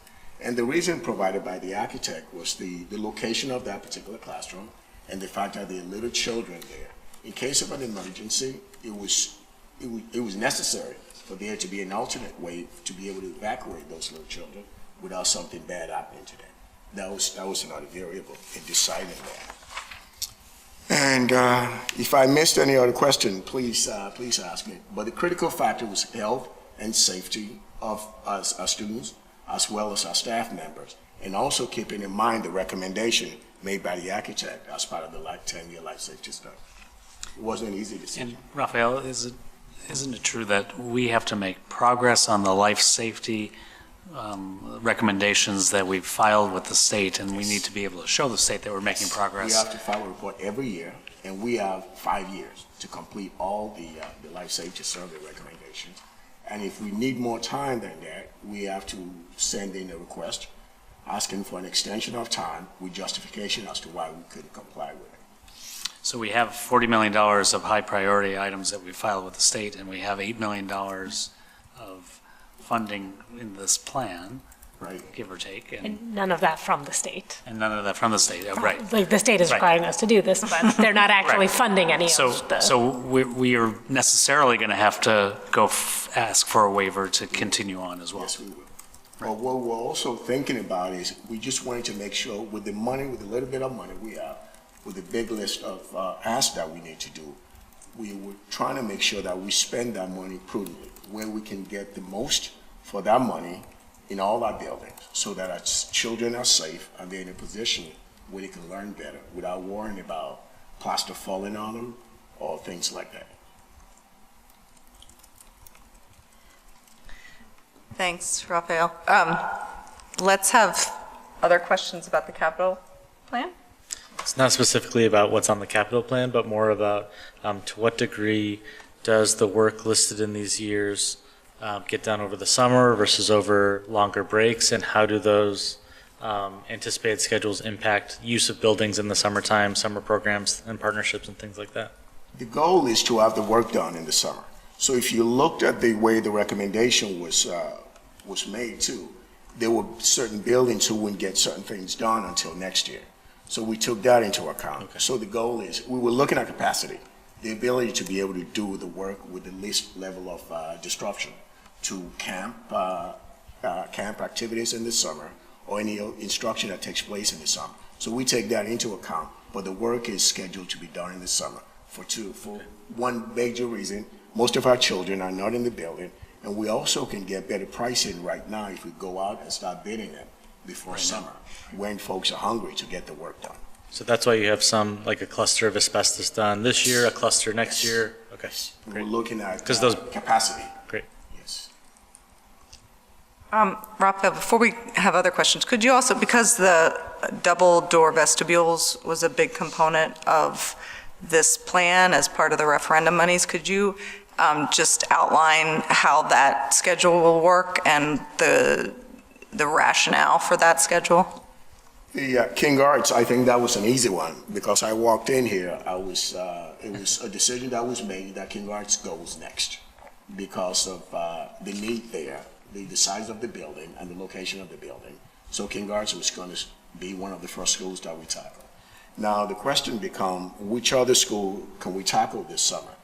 And the reason provided by the architect was the location of that particular classroom and the fact that there are little children there. In case of an emergency, it was necessary for there to be an alternate way to be able to evacuate those little children without something bad happening to them. That was another variable in deciding that. And if I missed any other question, please ask me. But the critical factor was health and safety of our students, as well as our staff members, and also keeping in mind the recommendation made by the architect as part of the 10-year life safety study. It wasn't an easy decision. And Raphael, isn't it true that we have to make progress on the life safety recommendations that we've filed with the state, and we need to be able to show the state that we're making progress? We have to file a report every year, and we have 5 years to complete all the life safety survey recommendations. And if we need more time than that, we have to send in a request asking for an extension of time with justification as to why we couldn't comply with it. So we have $40 million of high priority items that we filed with the state, and we have $8 million of funding in this plan, right, give or take. And none of that from the state. And none of that from the state, right. Like, the state is Right. requiring us to do this, but they're not actually funding any of the. So we are necessarily going to have to go ask for a waiver to continue on as well. Yes, we will. But what we're also thinking about is we just wanted to make sure with the little bit of money we have, with the big list of asks that we need to do, we were trying to make sure that we spend that money prudently, where we can get the most for that money in all our buildings, so that our children are safe and they're in a position where they can learn better without worrying about plaster falling on them or things like that. Thanks, Raphael. Let's have other questions about the capital plan? It's not specifically about what's on the capital plan, but more about to what degree does the work listed in these years get done over the summer versus over longer breaks, and how do those anticipated schedules impact use of buildings in the summertime, summer programs and partnerships and things like that? The goal is to have the work done in the summer. So if you looked at the way the recommendation was made too, there were certain buildings who wouldn't get certain things done until next year. So we took that into account. Okay. So the goal is, we were looking at capacity, the ability to be able to do the work with the least level of disruption to camp activities in the summer or any instruction that takes place in the summer. So we take that into account, but the work is scheduled to be done in the summer for one major reason. Most of our children are not in the building, and we also can get better pricing right now if we go out and start bidding them before summer, when folks are hungry to get the work done. So that's why you have some, like a cluster of asbestos done this year, a cluster next year? Okay, great. We're looking at those capacity. Great. Yes. Raphael, before we have other questions, could you also, because the double door vestibules was a big component of this plan as part of the referendum monies, could you just outline how that schedule will work and the rationale for that schedule? The King Arts, I think that was an easy one, because I walked in here, it was a decision that was made that King Arts goes next because of the need there, the size of the building and the location of the building. So King Arts was going to be one of the first schools that we tackle. Now the question becomes, which other school can we tackle this summer?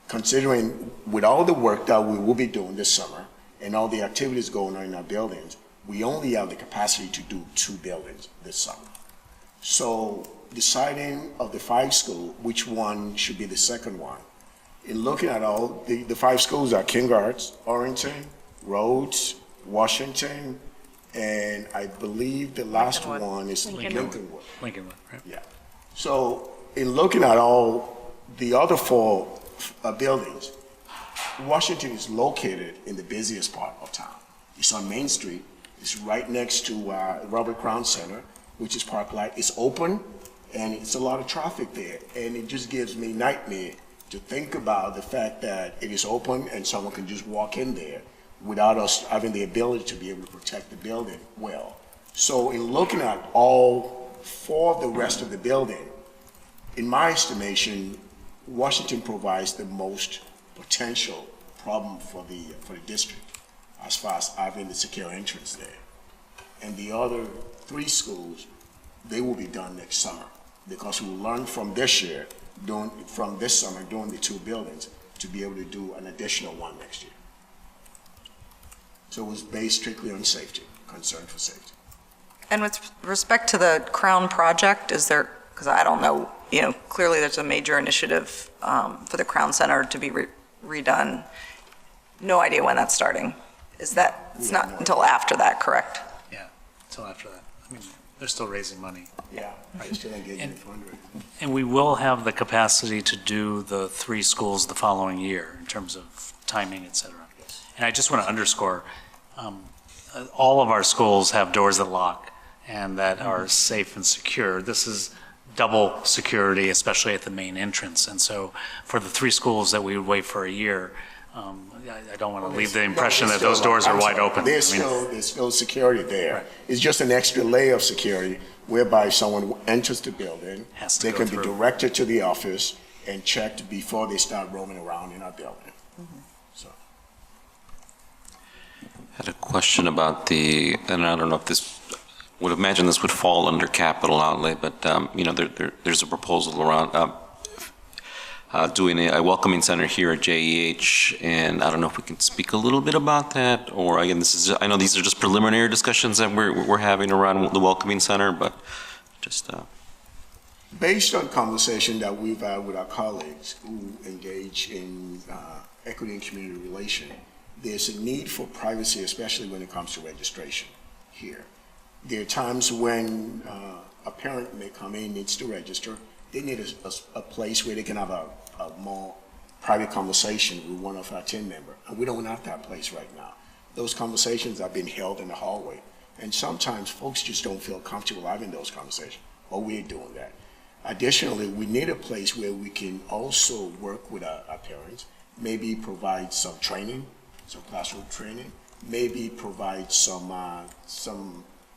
considering with all the work that we will be doing this summer and all the activities going on in our buildings, we only have the capacity to do 2 buildings this summer. So deciding of the 5 schools, which one should be the second one. In looking at all, the 5 schools are King Arts, Orrington, Rhodes, Washington, and I believe the last one is Lincolnwood. Lincolnwood, right? Yeah. So in looking at all the other 4 buildings, Washington is located in the busiest part of town. It's on Main Street. It's right next to Robert Crown Center, which is Parklight. It's open, and it's a lot of traffic there. And it just gives me nightmare to think about the fact that it is open and someone can just walk in there without us having the ability to be able to protect the building well. So in looking at all 4 of the rest of the building, in my estimation, Washington provides the most potential problem for the district as far as having the secure entrance there. And the other 3 schools, they will be done next summer because we will learn from this year, from this summer, doing the 2 buildings to be able to do an additional one next year. So it was based strictly on safety, concern for safety. And with respect to the Crown project, is there, because I don't know, clearly there's a major initiative for the Crown Center to be redone. No idea when that's starting. It's not until after that, correct? Yeah, until after that. I mean, they're still raising money. Yeah, they're still engaging in fundraising. And we will have the capacity to do the 3 schools the following year in terms of timing, et cetera. And I just want to underscore, all of our schools have doors that lock and that are safe and secure. This is double security, especially at the main entrance. And so for the 3 schools that we would wait for a year, I don't want to leave the impression that those doors are wide open. There's still security there. Right. It's just an extra layer of security whereby someone enters the building, they can be directed to the office and checked before they start roaming around in our building. So. I had a question about and I don't know if this, would imagine this would fall under capital outlay, but there's a proposal around doing a welcoming center here at JEH, and I don't know if we can speak a little bit about that, or again, I know these are just preliminary discussions that we're having around the welcoming center, but just. Based on conversation that we've had with our colleagues who engage in equity and community relation, there's a need for privacy, especially when it comes to registration here. There are times when a parent may come in, needs to register. They need a place where they can have a more private conversation with one of our team members. And we don't have that place right now. Those conversations are being held in the hallway. And sometimes folks just don't feel comfortable having those conversations, or we're doing that. Additionally, we need a place where we can also work with our parents, maybe provide some training, some classroom training, maybe provide some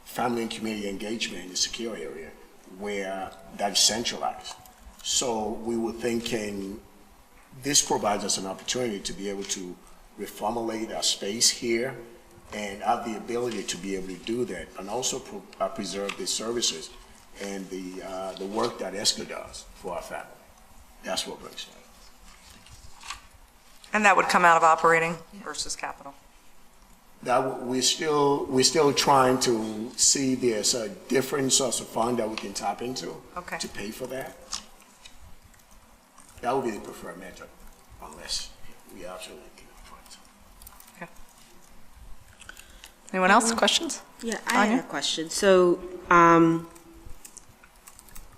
family and community engagement in the secure area where that's centralized. So we were thinking this provides us an opportunity to be able to reformulate our space here and have the ability to be able to do that and also preserve the services and the work that ESCA does for our family. That's what brings it. And that would come out of operating versus capital? That we're still trying to see there's a different source of fund that we can tap into to pay for that. That would be the preferred method, unless we absolutely can afford it. Okay. Anyone else? Questions? Yeah, I have a question. So,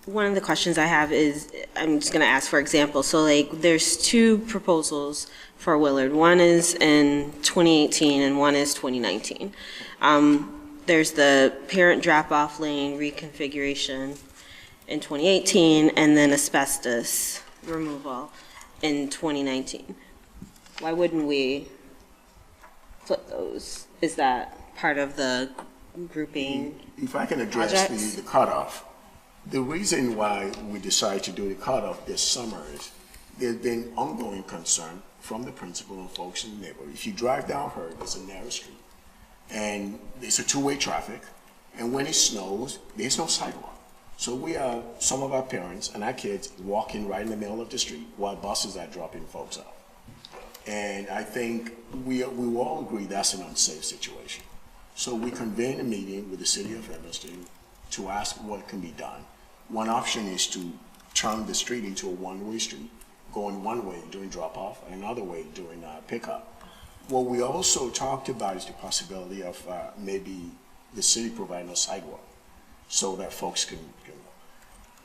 one of the questions I have is, I'm just going to ask for example. So, like, there's 2 proposals for Willard. One is in 2018 and one is 2019. There's the parent drop-off lane reconfiguration in 2018 and then asbestos removal in 2019. Why wouldn't we flip those? Is that part of the grouping? If I can address the cutoff. The reason why we decided to do the cutoff this summer is there's been ongoing concern from the principal and folks in the neighborhood. If you drive down her, there's a narrow street, and it's a 2-way traffic, and when it snows, there's no sidewalk. So we have some of our parents and our kids walking right in the middle of the street while buses are dropping folks off. And I think we will all agree that's an unsafe situation. So we convened a meeting with the city of Evanston to ask what can be done. One option is to turn the street into a one-way street, going one way during drop-off and another way during pickup. What we also talked about is the possibility of maybe the city providing a sidewalk so that folks can go.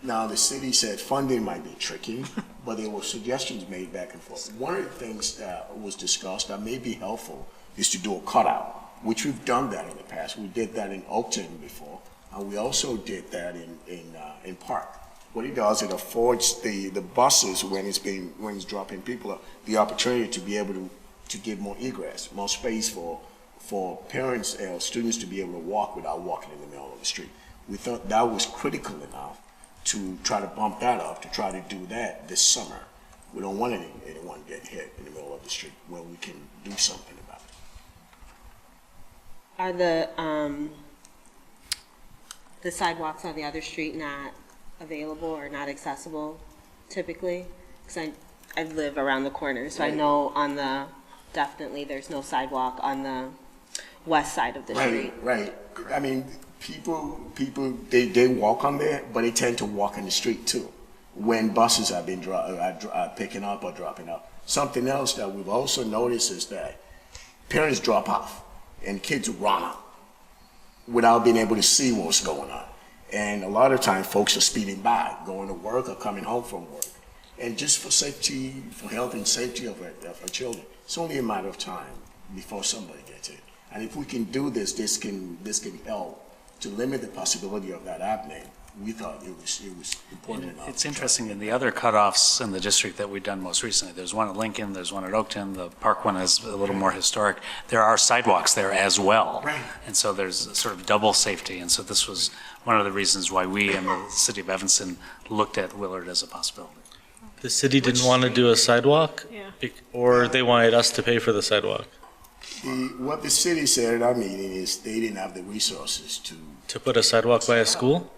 Now, the city said funding might be tricky, but there were suggestions made back and forth. One of the things that was discussed that may be helpful is to do a cutout, which we've done that in the past. We did that in Oakton before, and we also did that in Park. What it does, it affords the buses, when it's dropping people up, the opportunity to be able to give more egress, more space for parents and students to be able to walk without walking in the middle of the street. We thought that was critical enough to try to bump that up, to try to do that this summer. We don't want anyone get hit in the middle of the street when we can do something about it. Are the sidewalks on the other street not available or not accessible typically? Because I live around the corner, so I know definitely there's no sidewalk on the west side of the street. Right. I mean, people, they walk on there, but they tend to walk in the street too when buses have been picking up or dropping up. Something else that we've also noticed is that parents drop off and kids run out without being able to see what's going on. And a lot of times folks are speeding by, going to work or coming home from work. And just for safety, for health and safety of our children, it's only a matter of time before somebody gets hit. And if we can do this, this can help to limit the possibility of that happening. We thought it was important enough. It's interesting, in the other cutoffs in the district that we've done most recently, there's one at Lincoln, there's one at Oakton, the Park one is a little more historic. There are sidewalks there as well. Right. And so there's sort of double safety. And so this was one of the reasons why we in the city of Evanston looked at Willard as a possibility. The city didn't want to do a sidewalk? Yeah. Or they wanted us to pay for the sidewalk? What the city said at our meeting is they didn't have the resources To put a sidewalk by a school?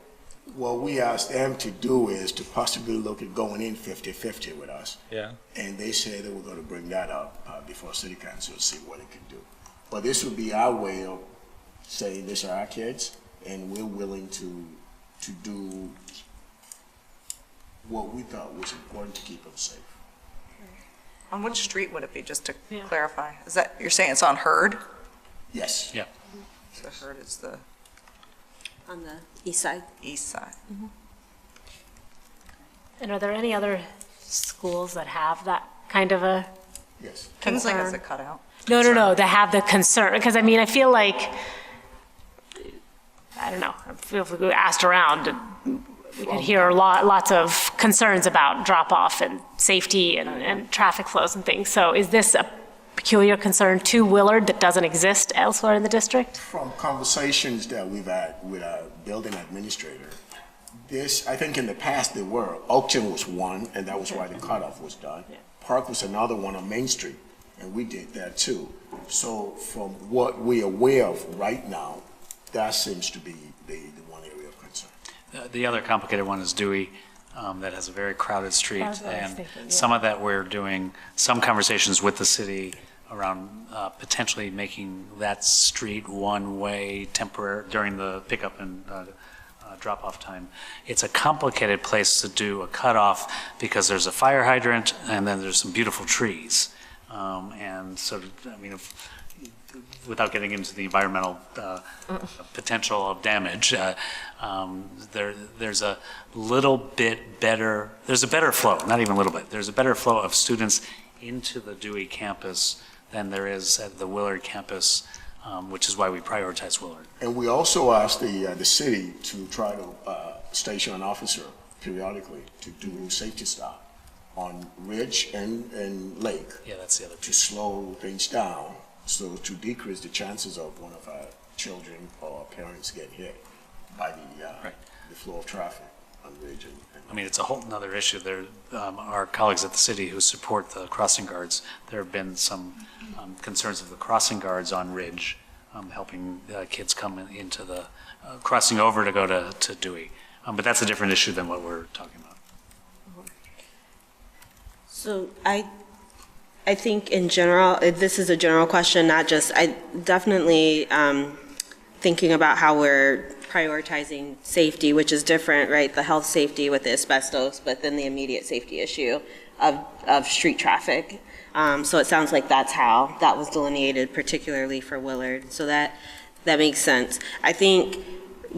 what we asked them to do is to possibly look at going in 50-50 with us. Yeah. And they said they were going to bring that up before city council to see what it can do. But this would be our way of saying, these are our kids, and we're willing to do what we thought was important to keep them safe. On which street would it be, just to Yeah. clarify? Is that, you're saying it's on Hurd? Yes. Yeah. So Hurd is the On the east side. east side. And are there any other schools that have that kind of a Yes. Kingsley has a concern? cutout. No, that have the concern, because I mean, I feel like, I don't know, I feel if we asked around, we could hear lots of concerns about drop-off and safety and traffic flows and things. So is this a peculiar concern to Willard that doesn't exist elsewhere in the district? From conversations that we've had with our building administrator, this, I think in the past there were. Oakton was one, and that was why the cutoff was done. Park was another one on Main Street, and we did that too. So from what we're aware of right now, that seems to be the one area of concern. The other complicated one is Dewey, that has a very crowded street. That's what I was And thinking, yeah. some of that we're doing, some conversations with the city around potentially making that street one-way temporary during the pickup and drop-off time. It's a complicated place to do a cutoff because there's a fire hydrant and then there's some beautiful trees. And so, I mean, without getting into the environmental potential of damage, there's a little bit better, there's a better flow, not even a little bit, there's a better flow of students into the Dewey campus than there is at the Willard campus, which is why we prioritize Willard. And we also asked the city to try to station an officer periodically to do safety stop on Ridge and Lake Yeah, that's the other to piece. slow things down, so to decrease the chances of one of our children or parents getting hit by the flow of traffic on Ridge and I mean, it's a whole nother issue. There, our colleagues at the city who support the crossing guards, there have been some concerns of the crossing guards on Ridge, helping kids come into the, crossing over to go to Dewey. But that's a different issue than what we're talking about. So I I think in general, this is a general question, not just, I definitely thinking about how we're prioritizing safety, which is different, right? The health safety with the asbestos, but then the immediate safety issue of street traffic. So it sounds like that's how that was delineated, particularly for Willard. So that makes sense. I think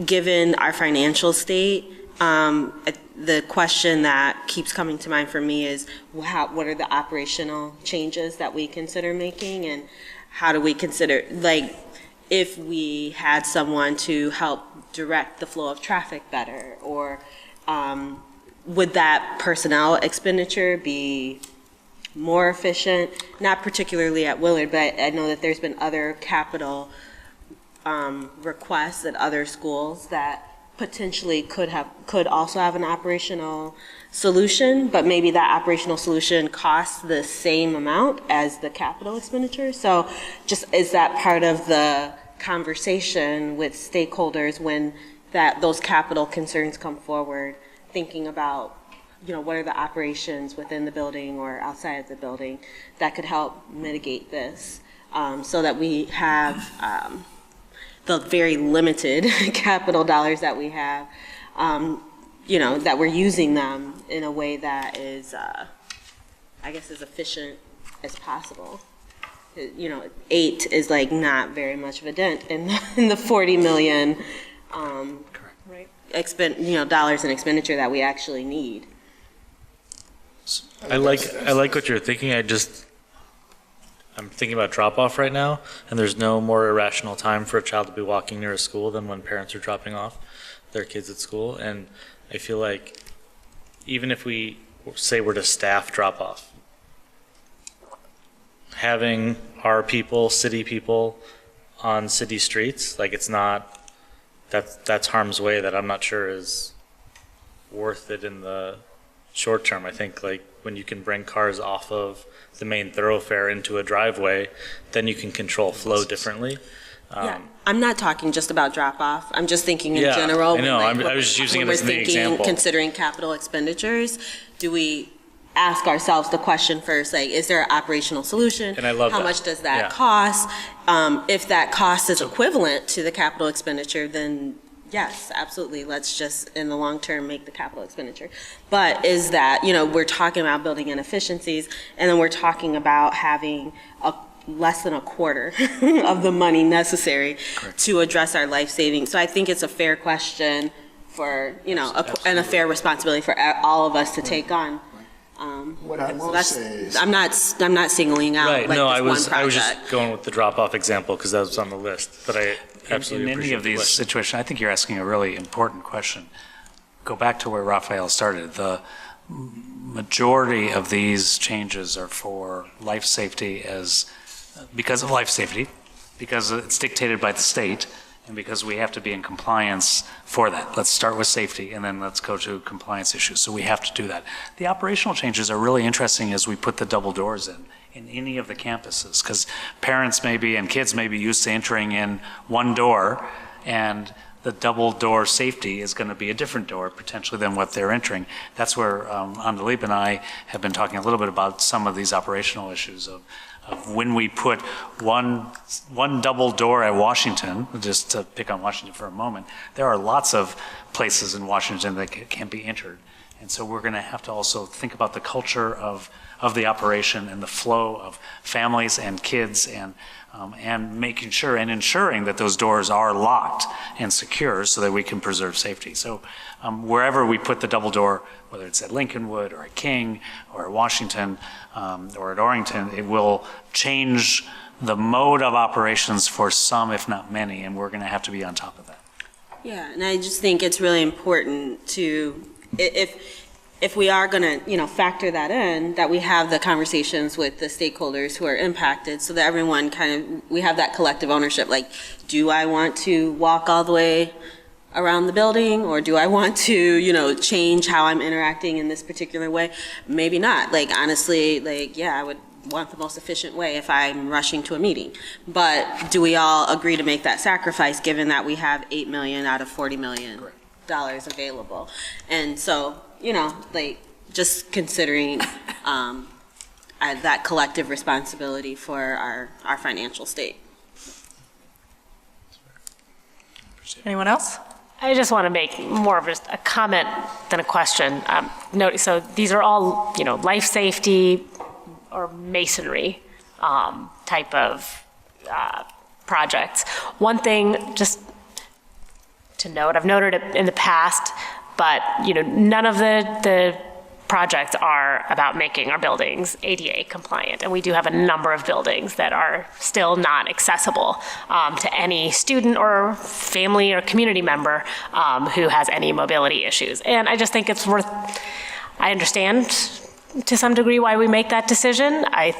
given our financial state, the question that keeps coming to mind for me is what are the operational changes that we consider making, and how do we consider, like, if we had someone to help direct the flow of traffic better, or would that personnel expenditure be more efficient? Not particularly at Willard, but I know that there's been other capital requests at other schools that potentially could also have an operational solution, but maybe that operational solution costs the same amount as the capital expenditure. So just, is that part of the conversation with stakeholders when those capital concerns come forward, thinking about, what are the operations within the building or outside of the building that could help mitigate this, so that we have the very limited capital dollars that we have, that we're using them in a way that is, I guess, as efficient as possible. 8 is like not very much of a dent in the 40 million dollars in expenditure that we actually need. I like what you're thinking. I'm thinking about drop-off right now, and there's no more irrational time for a child to be walking near a school than when parents are dropping off their kids at school. And I feel like even if we say we're to staff drop-off, having our people, city people, on city streets, like, it's not, that's harm's way that I'm not sure is worth it in the short term. I think, like, when you can bring cars off of the main thoroughfare into a driveway, then you can control flow differently. Yeah, I'm not talking just about drop-off. I'm just thinking in Yeah, general. I know. When, I was just using when it as we're the thinking, example. considering capital expenditures, do we ask ourselves the question first, like, is there an operational solution? And I love How that. much does that Yeah. cost? If that cost is equivalent to the capital expenditure, then yes, absolutely. Let's just, in the long term, make the capital expenditure. But is that, we're talking about building inefficiencies, and then we're talking about having less than a quarter of the money necessary to address our life savings. So I think it's a fair question for, and a fair responsibility for all of us to take on. What I will say is, I'm not singling out Right, like no, this I one was project. just going with the drop-off example because that was on the list, but I absolutely In any appreciate of the these question. situations, I think you're asking a really important question. Go back to where Raphael started. The majority of these changes are for life safety because of life safety, because it's dictated by the state, and because we have to be in compliance for that. Let's start with safety, and then let's go to compliance issues. So we have to do that. The operational changes are really interesting as we put the double doors in any of the campuses, because parents maybe and kids may be used to entering in one door, and the double door safety is going to be a different door potentially than what they're entering. That's where Andalib and I have been talking a little bit about some of these operational issues of when we put one double door at Washington, just to pick on Washington for a moment, there are lots of places in Washington that can be entered. And so we're going to have to also think about the culture of the operation and the flow of families and kids and making sure and ensuring that those doors are locked and secure so that we can preserve safety. So wherever we put the double door, whether it's at Lincolnwood or at King or at Washington or at Orrington, it will change the mode of operations for some, if not many, and we're going to have to be on top of that. Yeah, and I just think it's really important to, if we are going to, factor that in, that we have the conversations with the stakeholders who are impacted so that everyone we have that collective ownership. Like, do I want to walk all the way around the building, or do I want to, change how I'm interacting in this particular way? Maybe not. Like, honestly, I would want the most efficient way if I'm rushing to a meeting. But do we all agree to make that sacrifice given that we have $8 million out of $40 million available? And so, just considering, I that collective responsibility for our financial state. Anyone else? I just want to make more of just a comment than a question. So these are all, life safety or masonry type of projects. One thing just to note, I've noted it in the past, but none of the projects are about making our buildings ADA compliant, and we do have a number of buildings that are still not accessible to any student or family or community member who has any mobility issues. And I just think it's worth, I understand to some degree why we make that decision. I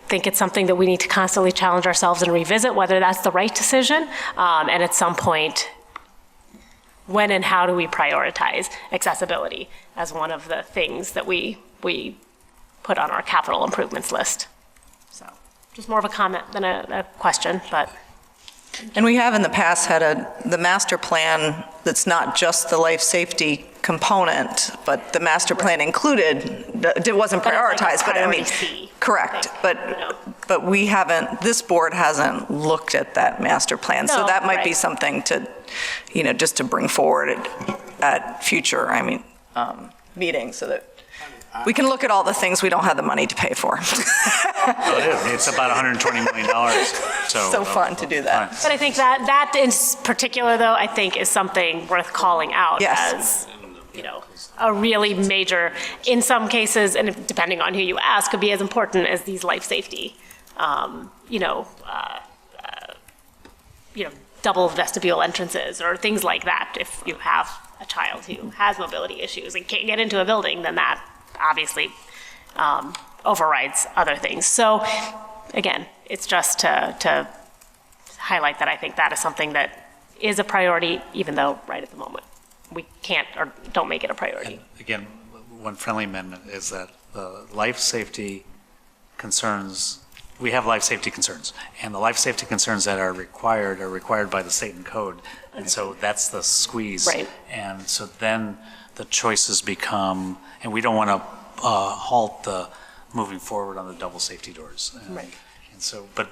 think it's something that we need to constantly challenge ourselves and revisit whether that's the right decision, and at some point, when and how do we prioritize accessibility as one of the things that we put on our capital improvements list? So just more of a comment than a question, but. And we have in the past had the master plan that's not just the life safety component, but the master plan included, it wasn't prioritized, but I mean, correct. But we haven't, this board hasn't looked at that master plan. So that might be something to, just to bring forward at future, meetings so that we can look at all the things we don't have the money to pay for. It's about $120 million. So fun to do that. But I think that in particular, though, I think is something worth calling out as, a really major, in some cases, and depending on who you ask, could be as important as these life safety, double vestibule entrances or things like that. If you have a child who has mobility issues and can't get into a building, then that obviously overrides other things. So again, it's just to highlight that I think that is something that is a priority, even though right at the moment we can't or don't make it a priority. And again, one friendly amendment is that the life safety concerns, we have life safety concerns, and the life safety concerns that are required by the state and code. And so that's the squeeze. Right. And so then the choices become, and we don't want to halt the moving forward on the double safety doors. Right. And so, but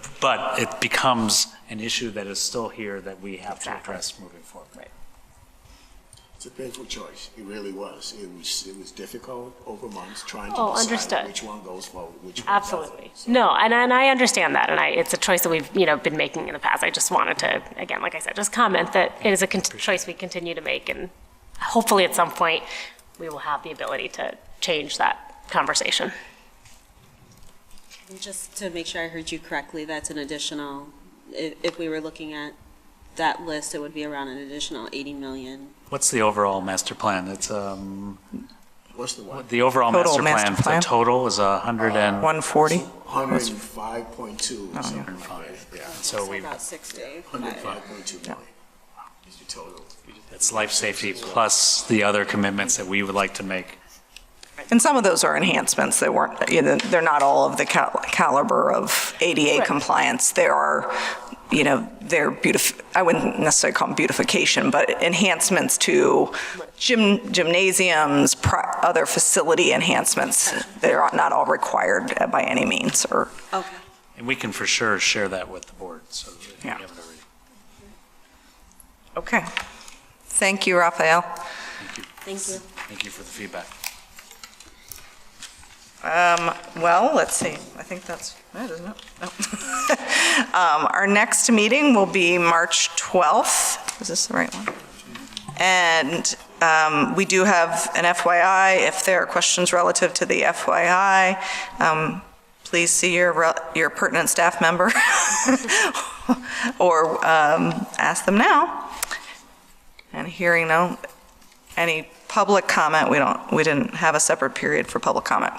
it becomes an issue that is still here that we have to address moving forward. Right. It's a painful choice. It really was. It was difficult over months trying to decide which one goes forward, which one Absolutely. So. No, and I understand that, and it's a choice that we've been making in the past. I just wanted to, again, like I said, just comment that it is a choice we continue to make, and hopefully at some point we will have the ability to change that conversation. And just to make sure I heard you correctly, that's an additional, if we were looking at that list, it would be around an additional 80 million. What's the overall master plan? It's what's the what? The overall total master plan. The total is 140. 105.2. Yeah. So we about 60. 105.2 million is the total. It's life safety plus the other commitments that we would like to make. And some of those are enhancements that weren't, they're not all of the caliber of ADA compliance. There are, they're I wouldn't necessarily call them beautification, but enhancements to gymnasiums, other facility enhancements. They're not all required by any means. Okay. And we can for sure share that with the board. So if you haven't already. Okay. Thank you, Raphael. Thank you. Thank you. Thank you for the feedback. Well, let's see. I think that's it, isn't it? No. Our next meeting will be March 12th. Is this the right one? And we do have an FYI. If there are questions relative to the FYI, please see your pertinent staff member or ask them now. And hearing any public comment, we didn't have a separate period for public comment,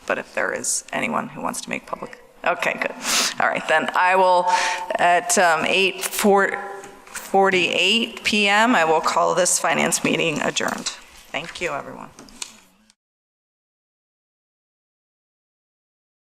but if there is anyone who wants to make public, okay, good. All right, then I will, at 8:48 p.m., I will call this finance meeting adjourned. Thank you, everyone.